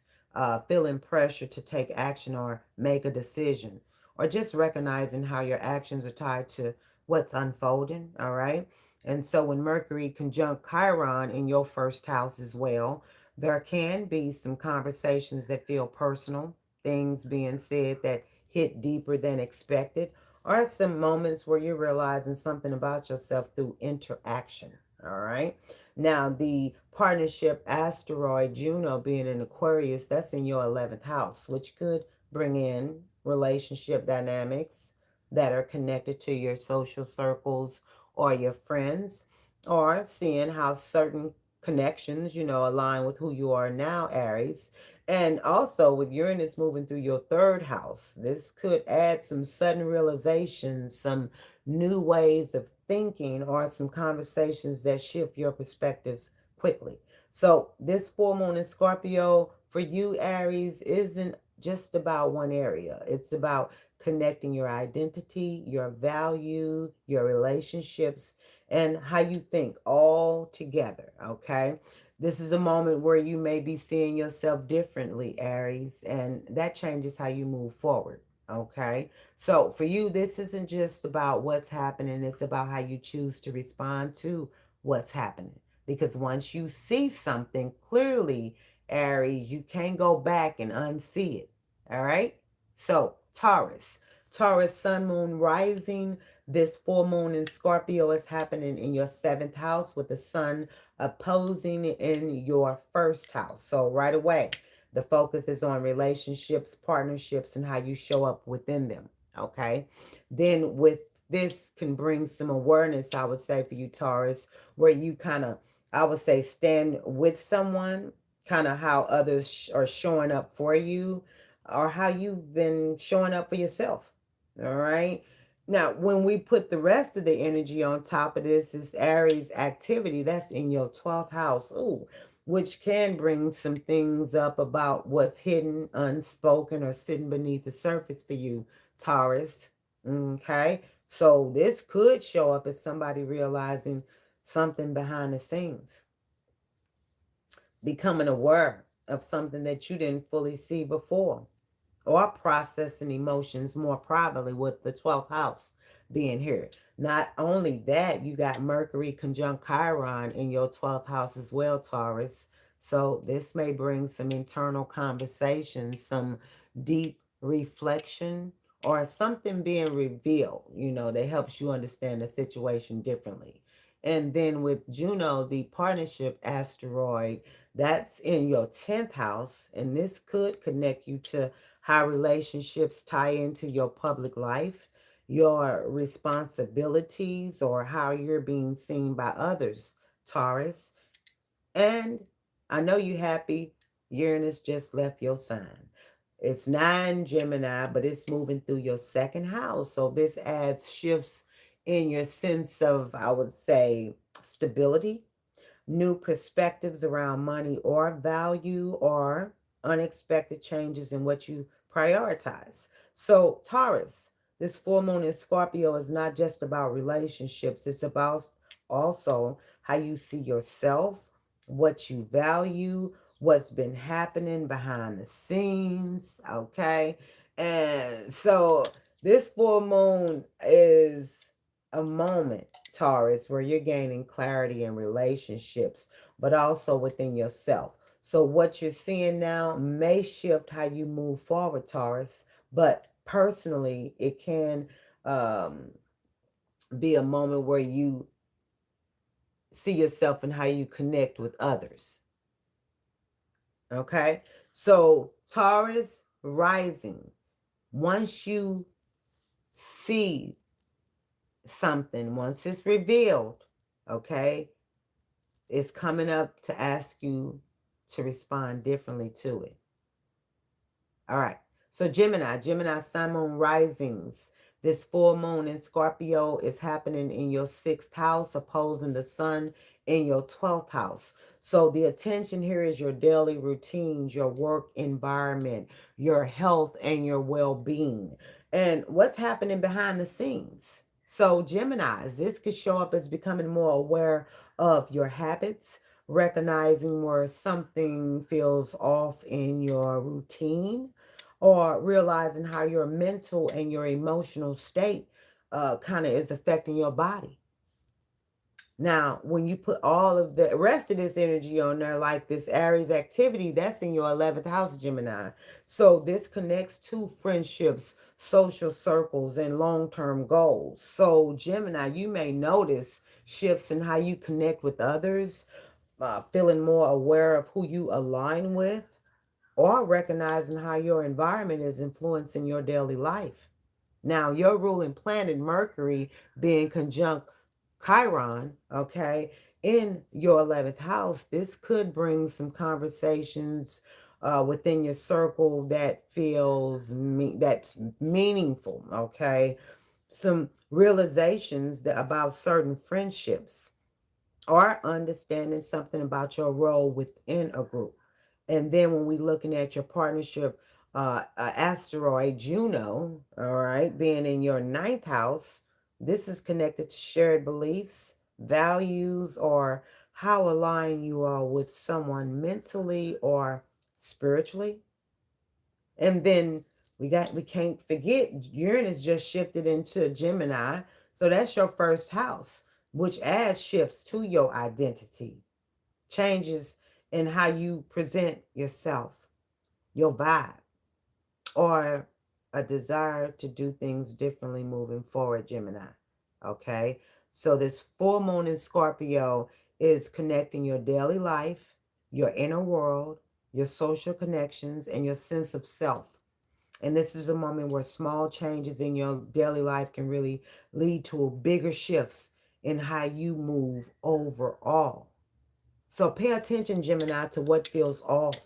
feeling pressure to take action or make a decision, or just recognizing how your actions are tied to what's unfolding. All right. And so when Mercury conjunct Chiron in your 1st house as well, there can be some conversations that feel personal, things being said that hit deeper than expected, or some moments where you're realizing something about yourself through interaction. All right. Now, the partnership asteroid Juno being in Aquarius, that's in your 11th house, which could bring in relationship dynamics that are connected to your social circles or your friends, or seeing how certain connections, align with who you are now, Aries. And also with Uranus moving through your 3rd house, this could add some sudden realizations, some new ways of thinking, or some conversations that shift your perspectives quickly. So this full moon in Scorpio for you, Aries, isn't just about one area. It's about connecting your identity, your value, your relationships, and how you think all together. Okay. This is a moment where you may be seeing yourself differently, Aries, and that changes how you move forward. Okay. So for you, this isn't just about what's happening, it's about how you choose to respond to what's happening. Because once you see something clearly, Aries, you can't go back and unsee it. All right. So, Taurus. Taurus, sun, moon, rising. This full moon in Scorpio is happening in your 7th house with the sun opposing in your 1st house. So, right away, the focus is on relationships, partnerships, and how you show up within them. Okay. Then, with this, can bring some awareness, I would say, for you, Taurus, where you kind of, I would say, stand with someone, kind of how others are showing up for you, or how you've been showing up for yourself. All right. Now, when we put the rest of the energy on top of this Aries activity, that's in your 12th house, ooh, which can bring some things up about what's hidden, unspoken, or sitting beneath the surface for you, Taurus. Okay? So this could show up as somebody realizing something behind the scenes, becoming aware of something that you didn't fully see before, or processing emotions more privately with the 12th house being here. Not only that, you got Mercury conjunct Chiron in your 12th house as well, Taurus. So this may bring some internal conversations, some deep reflection, or something being revealed, that helps you understand the situation differently. And then with Juno, the partnership asteroid, that's in your 10th house, and this could connect you to how relationships tie into your public life, your responsibilities, or how you're being seen by others, Taurus. And I know you happy. Uranus just left your sign. It's 9 Gemini, but it's moving through your second house. So this adds shifts in your sense of, I would say, stability, new perspectives around money or value, or unexpected changes in what you prioritize. So, Taurus, this full moon in Scorpio is not just about relationships, it's about also how you see yourself, what you value, what's been happening behind the scenes, okay? And so, this full moon is a moment, Taurus, where you're gaining clarity in relationships, but also within yourself. So, what you're seeing now may shift how you move forward, Taurus, but personally, it can um, be a moment where you see yourself and how you connect with others. Okay? So, Taurus rising, once you see something, once it's revealed, okay, it's coming up to ask you to respond differently to it. All right. So Gemini, Sun, Moon risings. This full moon in Scorpio is happening in your sixth house, opposing the sun in your 12th house. So the attention here is your daily routines, your work environment, your health, and your well-being. And what's happening behind the scenes. So Geminis, this could show up as becoming more aware of your habits, recognizing where something feels off in your routine, or realizing how your mental and your emotional state kind of is affecting your body. Now, when you put all of the rest of this energy on there, like this Aries activity, that's in your 11th house, Gemini. So this connects to friendships, social circles, and long-term goals. So, Gemini, you may notice shifts in how you connect with others, feeling more aware of who you align with, or recognizing how your environment is influencing your daily life. Now, your ruling planet, Mercury, being conjunct Chiron, okay, in your 11th house, this could bring some conversations within your circle that that's meaningful, okay? Some realizations about certain friendships, or understanding something about your role within a group. And then when we're looking at your partnership, asteroid Juno, all right, being in your ninth house, this is connected to shared beliefs, values, or how aligned you are with someone mentally or spiritually. And then we can't forget Uranus just shifted into Gemini. So that's your first house, which adds shifts to your identity, changes in how you present yourself, your vibe, or a desire to do things differently moving forward, Gemini. Okay? So this full moon in Scorpio is connecting your daily life, your inner world, your social connections, and your sense of self. And this is a moment where small changes in your daily life can really lead to bigger shifts in how you move overall. So pay attention, Gemini, to what feels off,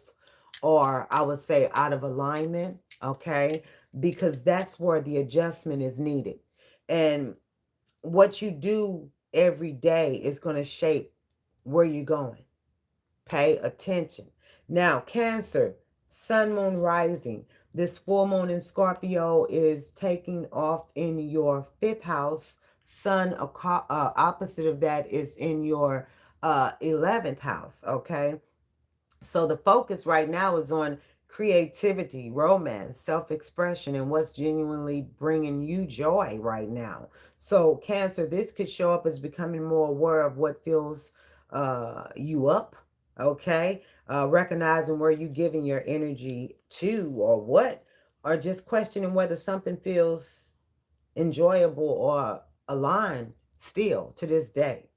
or I would say out of alignment, okay? Because that's where the adjustment is needed. And what you do every day is going to shape where you're going. Pay attention. Now, Cancer, Sun, Moon, Rising. This full moon in Scorpio is taking off in your fifth house. Sun, opposite of that, is in your 11th house. Okay. So the focus right now is on creativity, romance, self-expression, and what's genuinely bringing you joy right now. So Cancer, this could show up as becoming more aware of what fills you up. Okay, recognizing where you giving your energy to or what, or just questioning whether something feels enjoyable or aligned still to this day.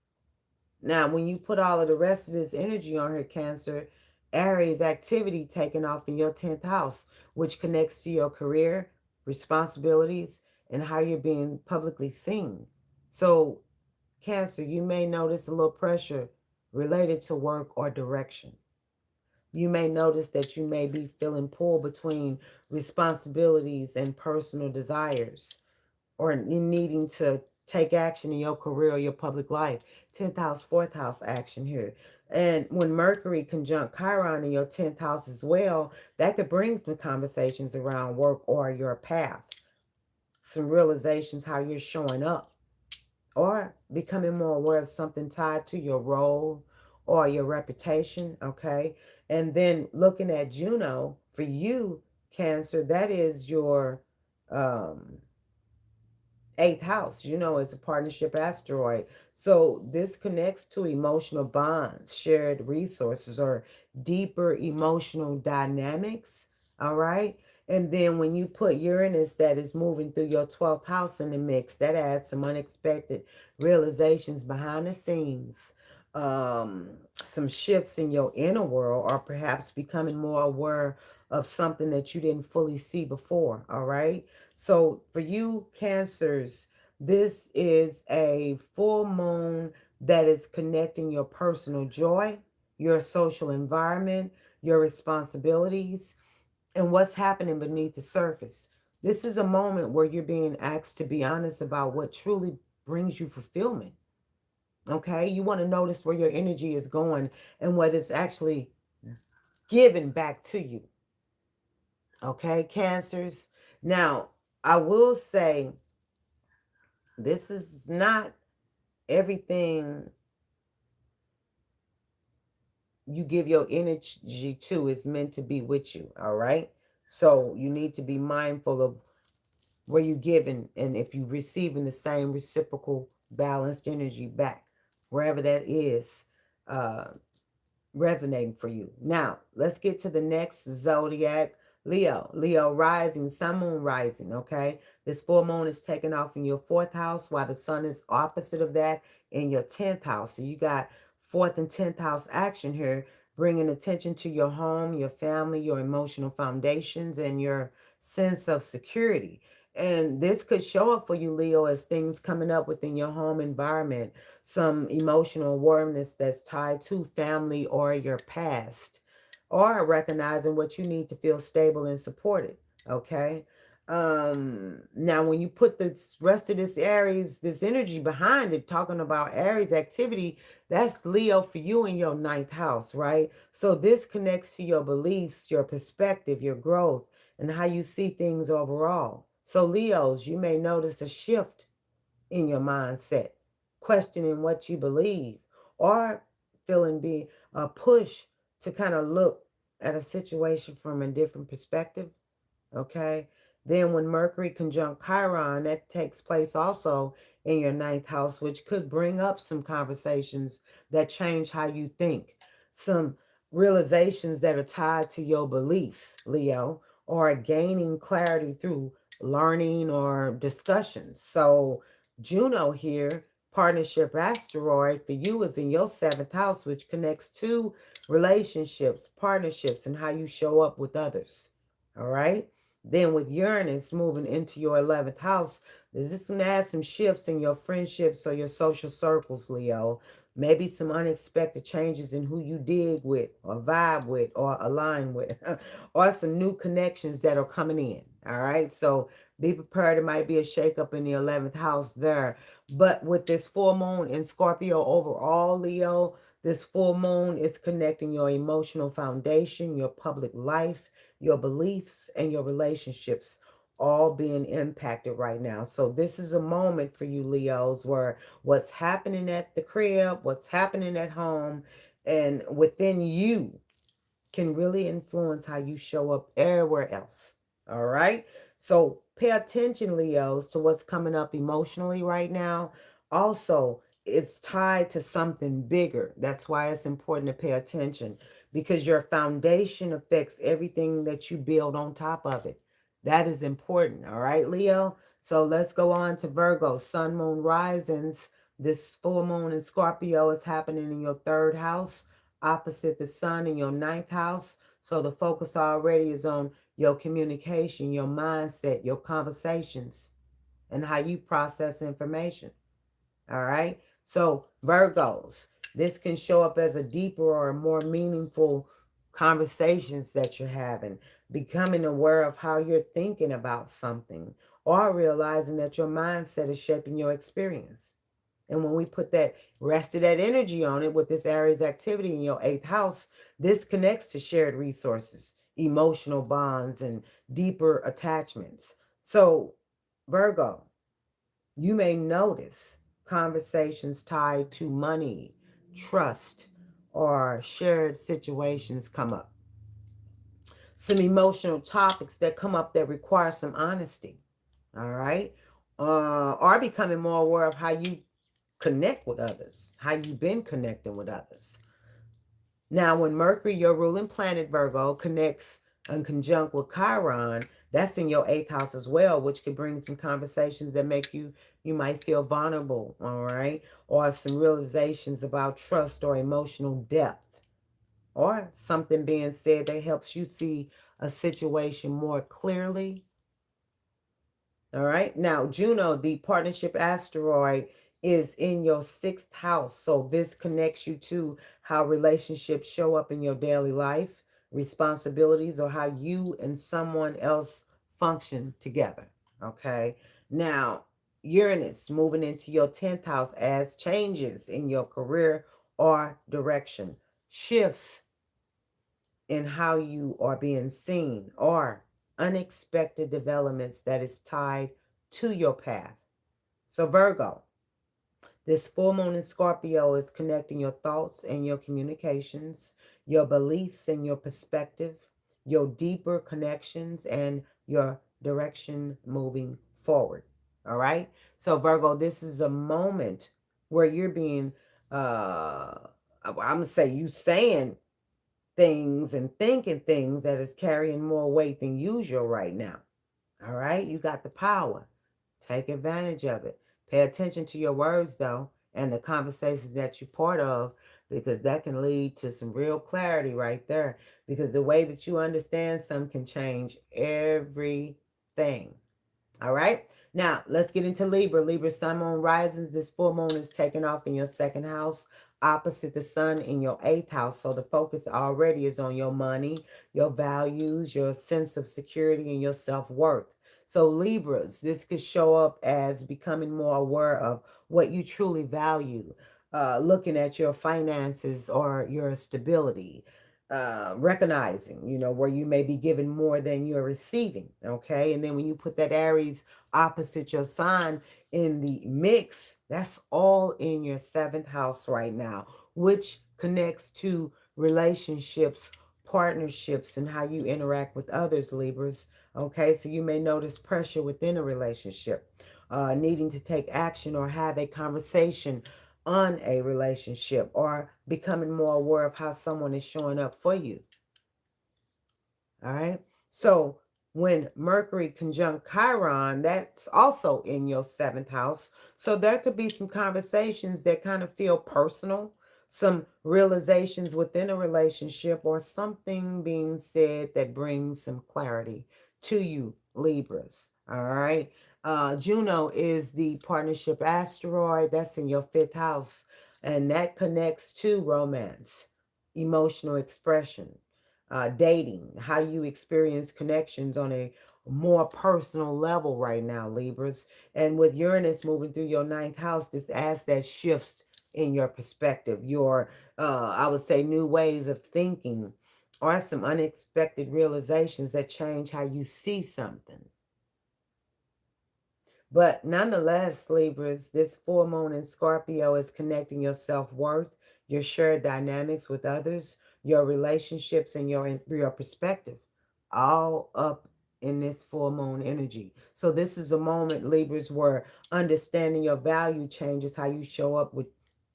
Now, when you put all of the rest of this energy on her, Cancer, Aries activity taking off in your 10th house, which connects to your career, responsibilities, and how you're being publicly seen. So, Cancer, you may notice a little pressure related to work or direction. You may notice that you may be feeling pulled between responsibilities and personal desires, or needing to take action in your career or your public life. 10th house, fourth house action here. And when Mercury conjunct Chiron in your 10th house as well, that could bring some conversations around work or your path, some realizations how you're showing up, or becoming more aware of something tied to your role or your reputation. Okay. And then looking at Juno for you, Cancer, that is your um eighth house, is a partnership asteroid. So this connects to emotional bonds, shared resources, or deeper emotional dynamics. All right. And then when you put Uranus that is moving through your 12th house in the mix, that adds some unexpected realizations behind the scenes, some shifts in your inner world, or perhaps becoming more aware of something that you didn't fully see before. All right. So for you, Cancers, this is a full moon that is connecting your personal joy, your social environment, your responsibilities, and what's happening beneath the surface. This is a moment where you're being asked to be honest about what truly brings you fulfillment. Okay? You want to notice where your energy is going and whether it's actually given back to you. Okay, Cancers? Now, I will say this is not everything you give your energy to is meant to be with you. All right. So you need to be mindful of where you're giving and if you're receiving the same reciprocal balanced energy back, wherever that is. Uh, Resonating for you. Now, let's get to the next zodiac, Leo. Leo rising, sun, moon rising, okay? This full moon is taking off in your fourth house while the sun is opposite of that in your 10th house. So you got fourth and 10th house action here, bringing attention to your home, your family, your emotional foundations, and your sense of security. And this could show up for you, Leo, as things coming up within your home environment, some emotional awareness that's tied to family or your past, or recognizing what you need to feel stable and supported. Okay. Now when you put the rest of this Aries, this energy behind it, talking about Aries activity, that's Leo for you in your ninth house, right? So this connects to your beliefs, your perspective, your growth, and how you see things overall. So Leos, you may notice a shift in your mindset, questioning what you believe, or feeling be a push to kind of look at a situation from a different perspective. Okay. Then when Mercury conjunct Chiron, that takes place also in your ninth house, which could bring up some conversations that change how you think, some realizations that are tied to your beliefs, Leo, or gaining clarity through learning or discussions. So Juno here, partnership asteroid for you is in your seventh house, which connects to relationships, partnerships, and how you show up with others. All right. Then with Uranus moving into your 11th house, this is going to add some shifts in your friendships or your social circles, Leo. Maybe some unexpected changes in who you dig with or vibe with or align with, or some new connections that are coming in. All right. So be prepared. It might be a shakeup in the 11th house there. But with this full moon in Scorpio overall, Leo, this full moon is connecting your emotional foundation, your public life, your beliefs, and your relationships all being impacted right now. So this is a moment for you, Leos, where what's happening at the crib, what's happening at home, and within you can really influence how you show up everywhere else. All right. So pay attention, Leos, to what's coming up emotionally right now. Also, it's tied to something bigger. That's why it's important to pay attention because your foundation affects everything that you build on top of it. That is important. All right, Leo. So let's go on to Virgo, Sun, Moon, Risings. This full moon in Scorpio is happening in your third house opposite the sun in your ninth house. So the focus already is on your communication, your mindset, your conversations, and how you process information. All right. So Virgos, this can show up as a deeper or more meaningful conversations that you're having, becoming aware of how you're thinking about something, or realizing that your mindset is shaping your experience. And when we put that rest of that energy on it with this Aries activity in your eighth house, this connects to shared resources, emotional bonds, and deeper attachments. So, Virgo, you may notice conversations tied to money, trust, or shared situations come up. Some emotional topics that come up that require some honesty. All right. Are becoming more aware of how you connect with others, how you've been connecting with others. Now, when Mercury, your ruling planet Virgo, connects and conjunct with Chiron, that's in your eighth house as well, which could bring some conversations that make you might feel vulnerable, all right, or some realizations about trust or emotional depth, or something being said that helps you see a situation more clearly. All right. Now, Juno, the partnership asteroid, is in your sixth house. So this connects you to how relationships show up in your daily life, responsibilities, or how you and someone else function together. Okay. Now, Uranus moving into your 10th house as changes in your career or direction, shifts in how you are being seen, or unexpected developments that is tied to your path. So, Virgo, this full moon in Scorpio is connecting your thoughts and your communications, your beliefs and your perspective, your deeper connections, and your direction moving forward. All right. So, Virgo, this is a moment where you're being, I'm going to say, you saying things and thinking things that is carrying more weight than usual right now. All right, you got the power. Take advantage of it. Pay attention to your words though, and the conversations that you're part of, because that can lead to some real clarity right there. Because the way that you understand some can change everything. All right. Now let's get into Libra. Libra sun, moon, risings. This full moon is taking off in your second house, opposite the sun in your eighth house. So the focus already is on your money, your values, your sense of security, and your self worth. So Libras, this could show up as becoming more aware of what you truly value, looking at your finances or your stability, recognizing, where you may be giving more than you're receiving. Okay. And then when you put that Aries opposite your sign in the mix, that's all in your seventh house right now, which connects to relationships, partnerships, and how you interact with others, Libras. Okay. So you may notice pressure within a relationship, needing to take action or have a conversation on a relationship, or becoming more aware of how someone is showing up for you. All right. So when Mercury conjunct Chiron, that's also in your seventh house. So there could be some conversations that kind of feel personal, some realizations within a relationship, or something being said that brings some clarity to you, Libras. All right. Juno is the partnership asteroid that's in your fifth house, and that connects to romance, emotional expression, dating, how you experience connections on a more personal level right now, Libras. And with Uranus moving through your ninth house, this adds that shifts in your perspective, your, I would say, new ways of thinking, or some unexpected realizations that change how you see something. But nonetheless, Libras, this full moon in Scorpio is connecting your self worth, your shared dynamics with others, your relationships, and your perspective, all up in this full moon energy. So this is a moment, Libras, where understanding your value changes how you show up with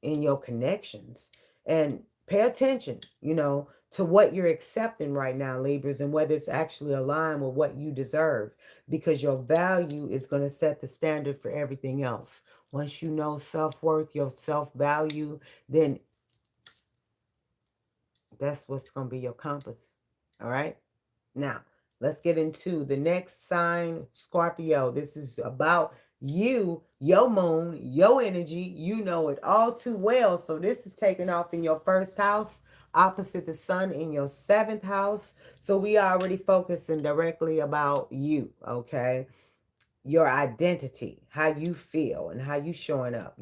in your connections. And pay attention, to what you're accepting right now, Libras, and whether it's actually aligned with what you deserve, because your value is going to set the standard for everything else. Once you know self-worth, your self-value, then that's what's going to be your compass. All right? Now, let's get into the next sign, Scorpio. This is about you, your moon, your energy. You know it all too well. So this is taking off in your first house, opposite the sun in your seventh house. So we are already focusing directly about you, okay? Your identity, how you feel and how you showing up.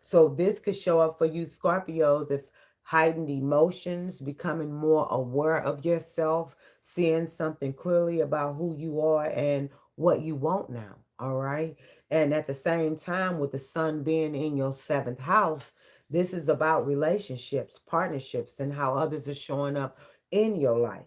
So this could show up for you Scorpios as heightened emotions, becoming more aware of yourself, seeing something clearly about who you are and what you want now. All right. And at the same time, with the sun being in your seventh house, this is about relationships, partnerships, and how others are showing up in your life.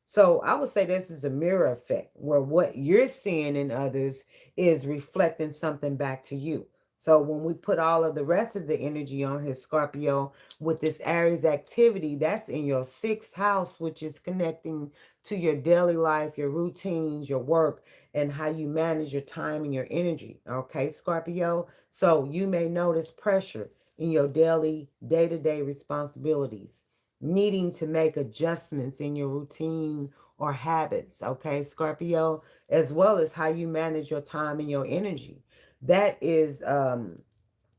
So I would say this is a mirror effect where what you're seeing in others is reflecting something back to you. So when we put all of the rest of the energy on here, Scorpio, with this Aries activity, that's in your sixth house, which is connecting to your daily life, your routines, your work, and how you manage your time and your energy. Okay, Scorpio? So you may notice pressure in your daily, day-to-day responsibilities, needing to make adjustments in your routine or habits, okay, Scorpio, as well as how you manage your time and your energy. That is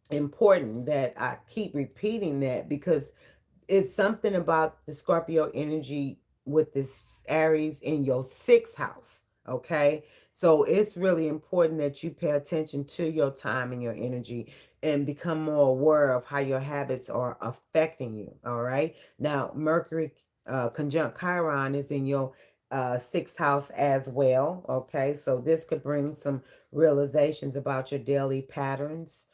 important that I keep repeating that, because it's something about the Scorpio energy with this Aries in your sixth house. Okay. So it's really important that you pay attention to your time and your energy and become more aware of how your habits are affecting you. All right. Now, Mercury conjunct Chiron is in your sixth house as well. Okay. So this could bring some realizations about your daily patterns,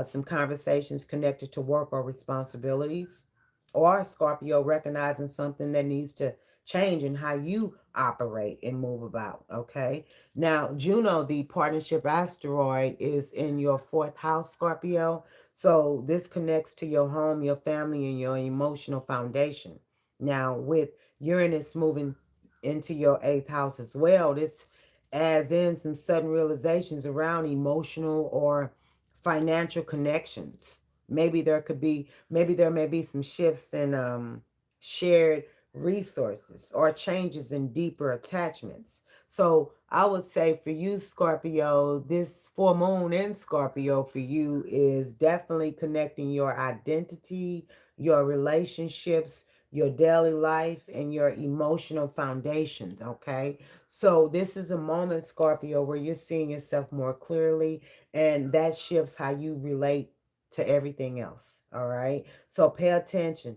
some conversations connected to work or responsibilities, or Scorpio recognizing something that needs to change in how you operate and move about. Okay. Now, Juno, the partnership asteroid, is in your fourth house, Scorpio. So this connects to your home, your family, and your emotional foundation. Now, with Uranus moving into your eighth house as well, this adds in some sudden realizations around emotional or financial connections. Maybe there may be some shifts in shared resources or changes in deeper attachments. So I would say for you, Scorpio, this full moon in Scorpio for you is definitely connecting your identity, your relationships, your daily life, and your emotional foundations. Okay. So this is a moment, Scorpio, where you're seeing yourself more clearly, and that shifts how you relate to everything else. All right. So pay attention,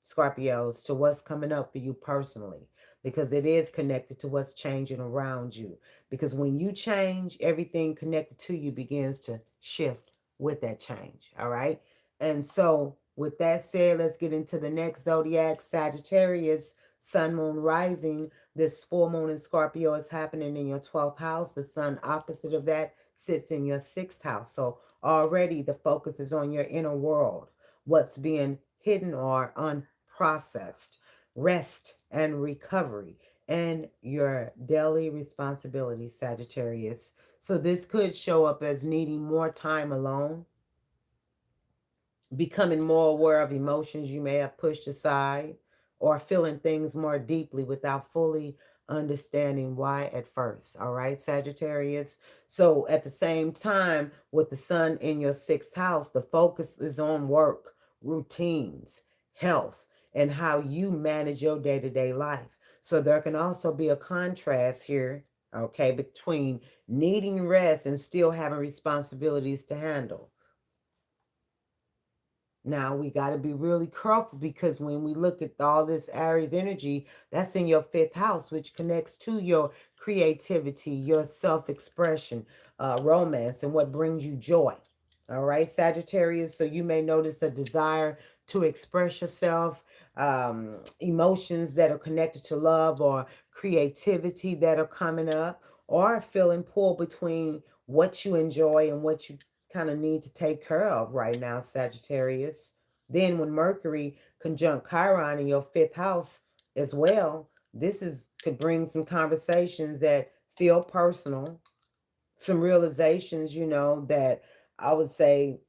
Scorpios, to what's coming up for you personally, because it is connected to what's changing around you. Because when you change, everything connected to you begins to shift with that change. All right. And so, with that said, let's get into the next zodiac, Sagittarius, Sun, Moon, Rising. This full moon in Scorpio is happening in your 12th house. The sun opposite of that sits in your sixth house. So already the focus is on your inner world, what's being hidden or unprocessed, rest and recovery, and your daily responsibilities, Sagittarius. So this could show up as needing more time alone, becoming more aware of emotions you may have pushed aside, or feeling things more deeply without fully understanding why at first. All right, Sagittarius. So at the same time, with the sun in your sixth house, the focus is on work, routines, health, and how you manage your day-to-day life. So there can also be a contrast here, okay, between needing rest and still having responsibilities to handle. Now we got to be really careful, because when we look at all this Aries energy, that's in your fifth house, which connects to your creativity, your self expression, romance, and what brings you joy. All right, Sagittarius. So you may notice a desire to express yourself, emotions that are connected to love or creativity that are coming up, or feeling pulled between what you enjoy and what you kind of need to take care of right now, Sagittarius. Then when Mercury conjunct Chiron in your fifth house as well, this is could bring some conversations that feel personal, some realizations, that I would say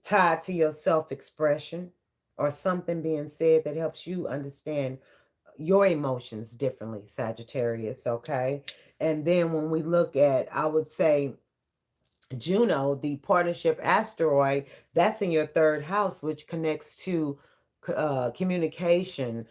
tied to your self-expression, or something being said that helps you understand your emotions differently, Sagittarius, okay? And then when we look at, I would say, Juno, the partnership asteroid, that's in your third house, which connects to communication,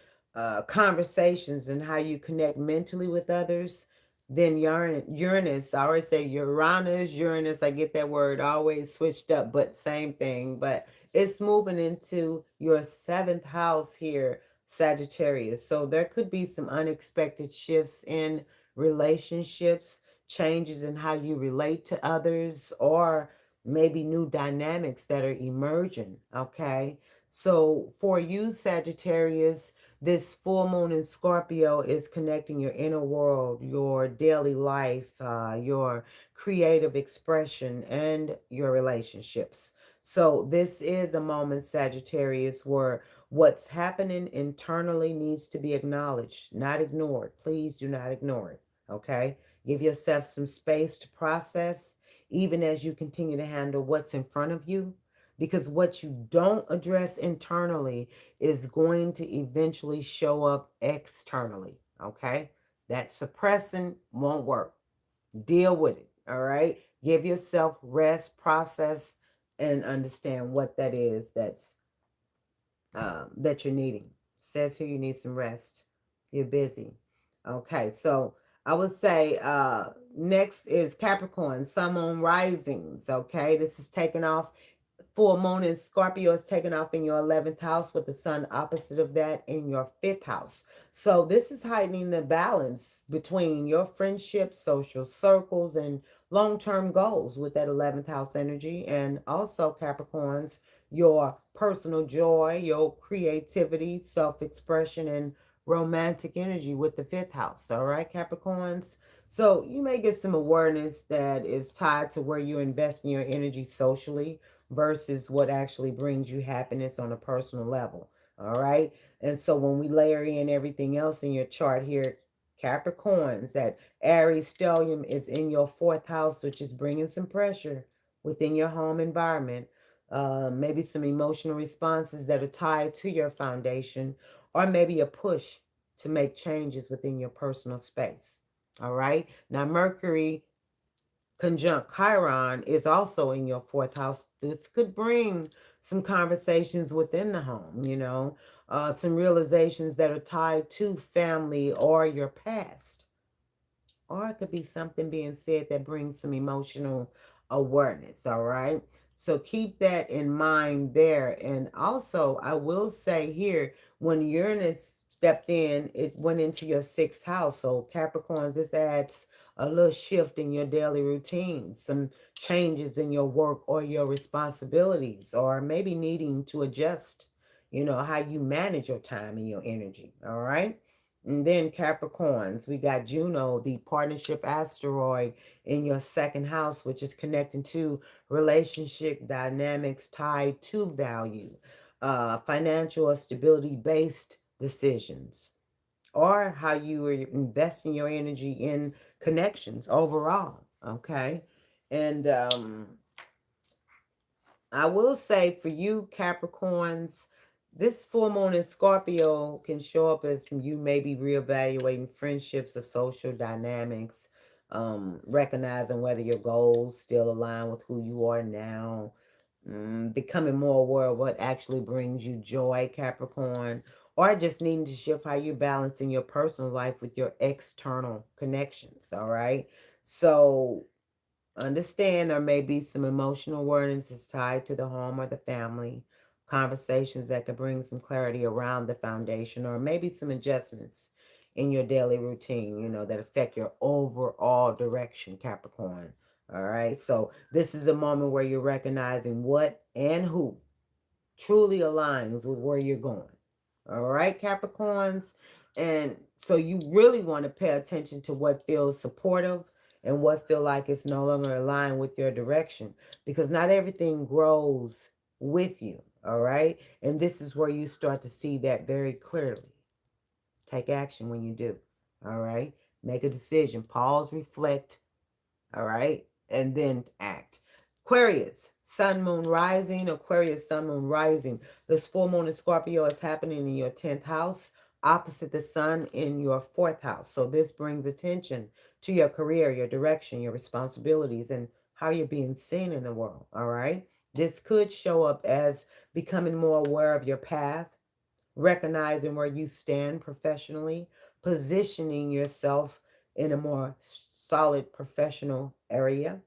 conversations, and how you connect mentally with others. Then Uranus, I always say Uranus, Uranus, I get that word always switched up, but same thing. But it's moving into your seventh house here, Sagittarius. So there could be some unexpected shifts in relationships, changes in how you relate to others, or maybe new dynamics that are emerging. Okay. So for you, Sagittarius, this full moon in Scorpio is connecting your inner world, your daily life, your creative expression, and your relationships. So this is a moment, Sagittarius, where what's happening internally needs to be acknowledged, not ignored. Please do not ignore it. Okay. Give yourself some space to process, even as you continue to handle what's in front of you. Because what you don't address internally is going to eventually show up externally. Okay? That suppressing won't work. Deal with it. All right? Give yourself rest, process, and understand what that is that you're needing. Says here you need some rest. You're busy. Okay, so I would say next is Capricorn, Sun, Moon, Risings. Okay, this is taking off. Full moon in Scorpio is taking off in your 11th house, with the sun opposite of that in your fifth house. So this is heightening the balance between your friendships, social circles, and long-term goals with that 11th house energy. And also, Capricorns, your personal joy, your creativity, self-expression, and romantic energy with the fifth house. All right, Capricorns. So you may get some awareness that is tied to where you're investing your energy socially versus what actually brings you happiness on a personal level. All right. And so when we layer in everything else in your chart here, Capricorns, that Aries stellium is in your fourth house, which is bringing some pressure within your home environment. Maybe some emotional responses that are tied to your foundation, or maybe a push to make changes within your personal space. All right. Now, Mercury conjunct Chiron is also in your fourth house. This could bring some conversations within the home, some realizations that are tied to family or your past. Or it could be something being said that brings some emotional awareness, all right? So keep that in mind there. And also, I will say here, when Uranus stepped in, it went into your sixth house. So, Capricorns, this adds a little shift in your daily routine, some changes in your work or your responsibilities, or maybe needing to adjust, how you manage your time and your energy, all right? And then Capricorns, we got Juno, the partnership asteroid in your second house, which is connecting to relationship dynamics tied to value, financial or stability based decisions, or how you are investing your energy in connections overall. Okay. And I will say for you, Capricorns, this full moon in Scorpio can show up as you may be reevaluating friendships or social dynamics, recognizing whether your goals still align with who you are now. becoming more aware of what actually brings you joy, Capricorn, or just needing to shift how you're balancing your personal life with your external connections. All right. So understand there may be some emotional awareness that's tied to the home or the family, conversations that could bring some clarity around the foundation, or maybe some adjustments in your daily routine, that affect your overall direction, Capricorn. All right. So this is a moment where you're recognizing what and who truly aligns with where you're going. All right, Capricorns. And so you really want to pay attention to what feels supportive and what feel like it's no longer aligned with your direction, because not everything grows with you. All right. And this is where you start to see that very clearly. Take action when you do. All right. Make a decision. Pause, reflect, all right, and then act. Aquarius, sun, moon, rising. Aquarius, sun, moon, rising. This full moon in Scorpio is happening in your 10th house, opposite the sun in your 4th house. So this brings attention to your career, your direction, your responsibilities, and how you're being seen in the world, all right? This could show up as becoming more aware of your path, recognizing where you stand professionally, positioning yourself in a more solid professional area,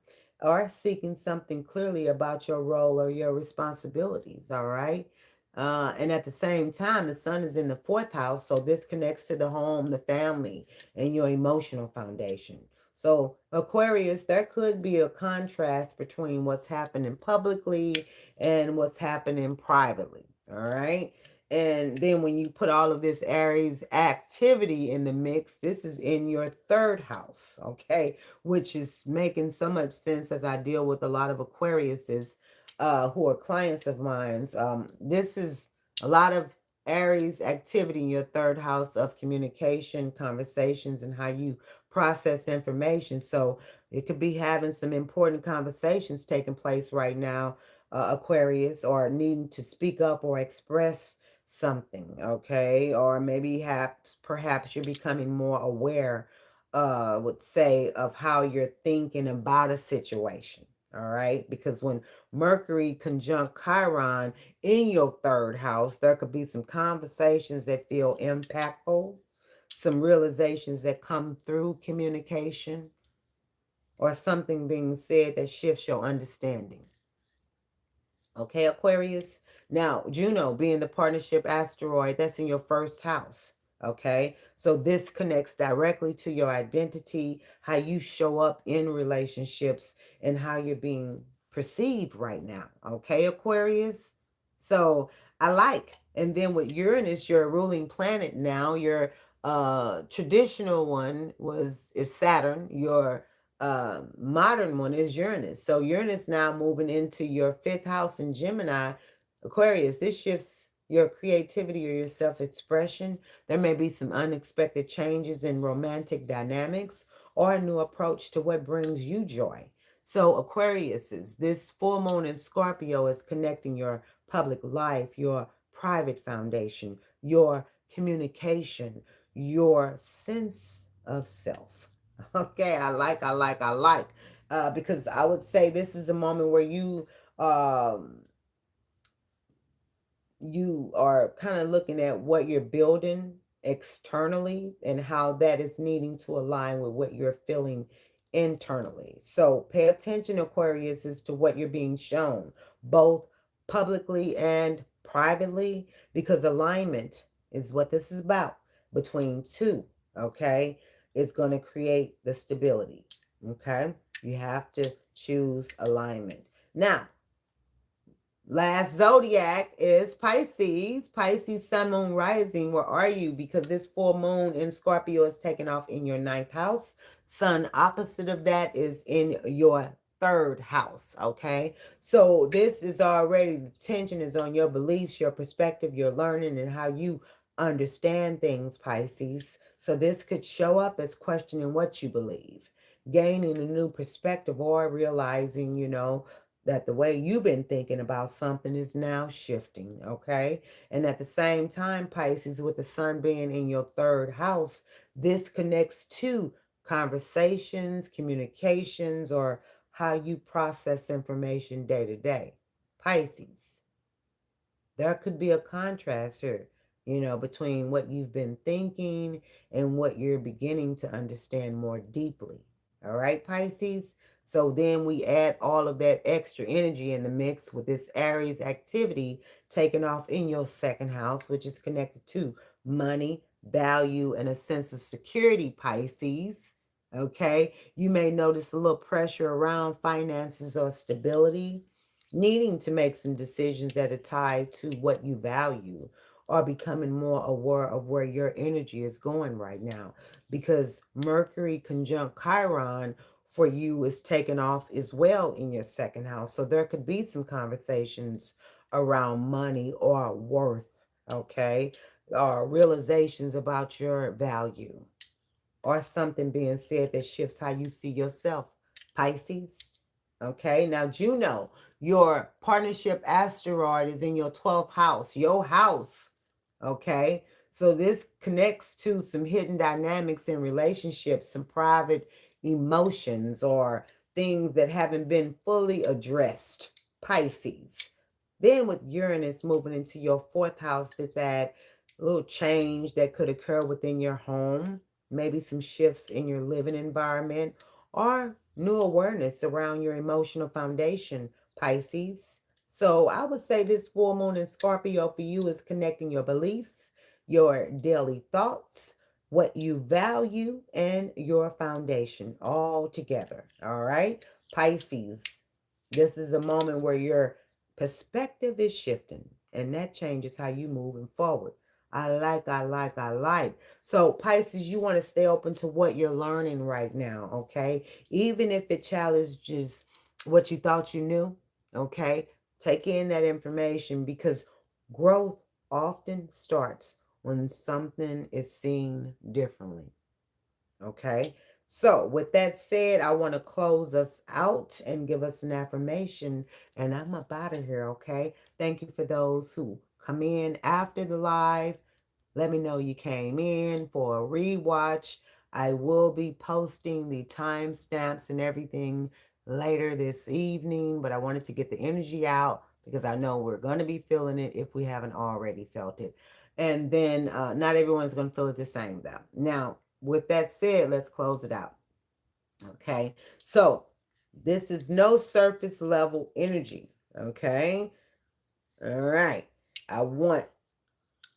or seeking something clearly about your role or your responsibilities, all right? And at the same time, the sun is in the 4th house, so this connects to the home, the family, and your emotional foundation. So, Aquarius, there could be a contrast between what's happening publicly and what's happening privately, all right? And then when you put all of this Aries activity in the mix, this is in your 3rd house, okay? Which is making so much sense as I deal with a lot of Aquariuses who are clients of mine. This is a lot of Aries activity in your 3rd house of communication, conversations, and how you process information. So it could be having some important conversations taking place right now, Aquarius, or needing to speak up or express something, okay? Or maybe perhaps you're becoming more aware, would say, of how you're thinking about a situation. All right, because when Mercury conjunct Chiron in your 3rd house, there could be some conversations that feel impactful, some realizations that come through communication, or something being said that shifts your understanding. Okay, Aquarius. Now, Juno being the partnership asteroid, that's in your 1st house. Okay, so this connects directly to your identity, how you show up in relationships, and how you're being perceived right now. Okay, Aquarius. So I like, and then with Uranus, your ruling planet now, your traditional one is Saturn, your modern one is Uranus. So Uranus now moving into your 5th house in Gemini, Aquarius. This shifts your creativity or your self-expression. There may be some unexpected changes in romantic dynamics or a new approach to what brings you joy. So Aquarius is this full moon in Scorpio is connecting your public life, your private foundation, your communication, your sense of self. Okay, I like. Because I would say this is a moment where um, you are kind of looking at what you're building externally and how that is needing to align with what you're feeling internally. So pay attention, Aquarius, as to what you're being shown, both publicly and privately, because alignment is what this is about between two. Okay, it's going to create the stability. Okay, you have to choose alignment. Now, last zodiac is Pisces. Pisces, sun, moon, rising. Where are you? Because this full moon in Scorpio is taking off in your 9th house. Sun, opposite of that, is in your 3rd house. Okay. So this is already, the tension is on your beliefs, your perspective, your learning, and how you understand things, Pisces. So this could show up as questioning what you believe, gaining a new perspective, or realizing, that the way you've been thinking about something is now shifting, okay? And at the same time, Pisces, with the sun being in your 3rd house, this connects to conversations, communications, or how you process information day to day. Pisces. There could be a contrast here, between what you've been thinking and what you're beginning to understand more deeply. All right, Pisces? So then we add all of that extra energy in the mix with this Aries activity taking off in your second house, which is connected to money, value, and a sense of security, Pisces. Okay, you may notice a little pressure around finances or stability, needing to make some decisions that are tied to what you value, or becoming more aware of where your energy is going right now, because Mercury conjunct Chiron for you is taken off as well in your second house. So there could be some conversations around money or worth, okay, or realizations about your value, or something being said that shifts how you see yourself, Pisces. Okay, now Juno, your partnership asteroid is in your 12th house, your house. Okay, so this connects to some hidden dynamics in relationships, some private emotions, or things that haven't been fully addressed, Pisces. Then with Uranus moving into your fourth house, that's at a little change that could occur within your home, maybe some shifts in your living environment, or new awareness around your emotional foundation, Pisces. So I would say this full moon in Scorpio for you is connecting your beliefs, your daily thoughts, what you value, and your foundation all together. All right, Pisces. This is a moment where your perspective is shifting, and that changes how you moving forward. I like. So, Pisces, you want to stay open to what you're learning right now, okay? Even if it challenges what you thought you knew, okay? Take in that information, because growth often starts when something is seen differently. Okay. So, with that said, I want to close us out and give us an affirmation, and I'm up out of here. Okay. Thank you for those who come in after the live. Let me know you came in for a rewatch. I will be posting the timestamps and everything later this evening, but I wanted to get the energy out because I know we're going to be feeling it if we haven't already felt it. And then not everyone's going to feel it the same, though. Now, with that said, let's close it out. Okay. So, this is no surface level energy. Okay. All right. I want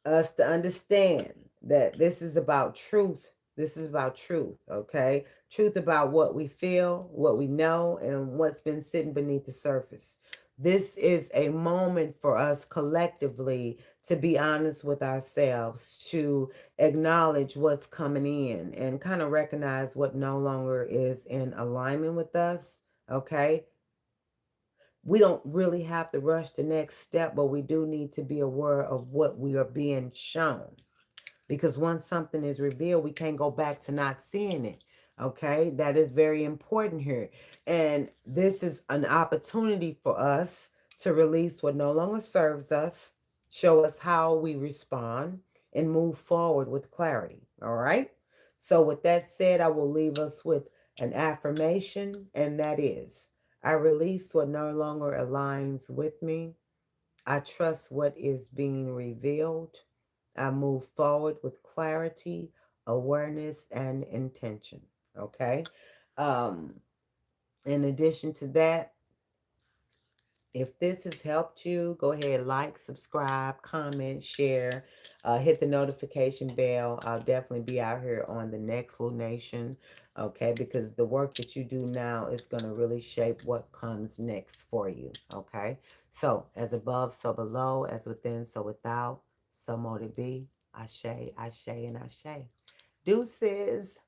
us to understand that this is about truth. This is about truth, okay? Truth about what we feel, what we know, and what's been sitting beneath the surface. This is a moment for us collectively to be honest with ourselves, to acknowledge what's coming in and kind of recognize what no longer is in alignment with us, okay? We don't really have to rush the next step, but we do need to be aware of what we are being shown. Because once something is revealed, we can't go back to not seeing it. Okay, that is very important here. And this is an opportunity for us to release what no longer serves us, show us how we respond, and move forward with clarity. All right. So, with that said, I will leave us with an affirmation, and that is, I release what no longer aligns with me. I trust what is being revealed. I move forward with clarity, awareness, and intention. Okay. Um, in addition to that, if this has helped you, go ahead, like, subscribe, comment, share, hit the notification bell. I'll definitely be out here on the next lunation, okay? Because the work that you do now is going to really shape what comes next for you, okay? So, as above, so below, as within, so without, so mote it be. Ashe, ashe, and ashe. Deuces.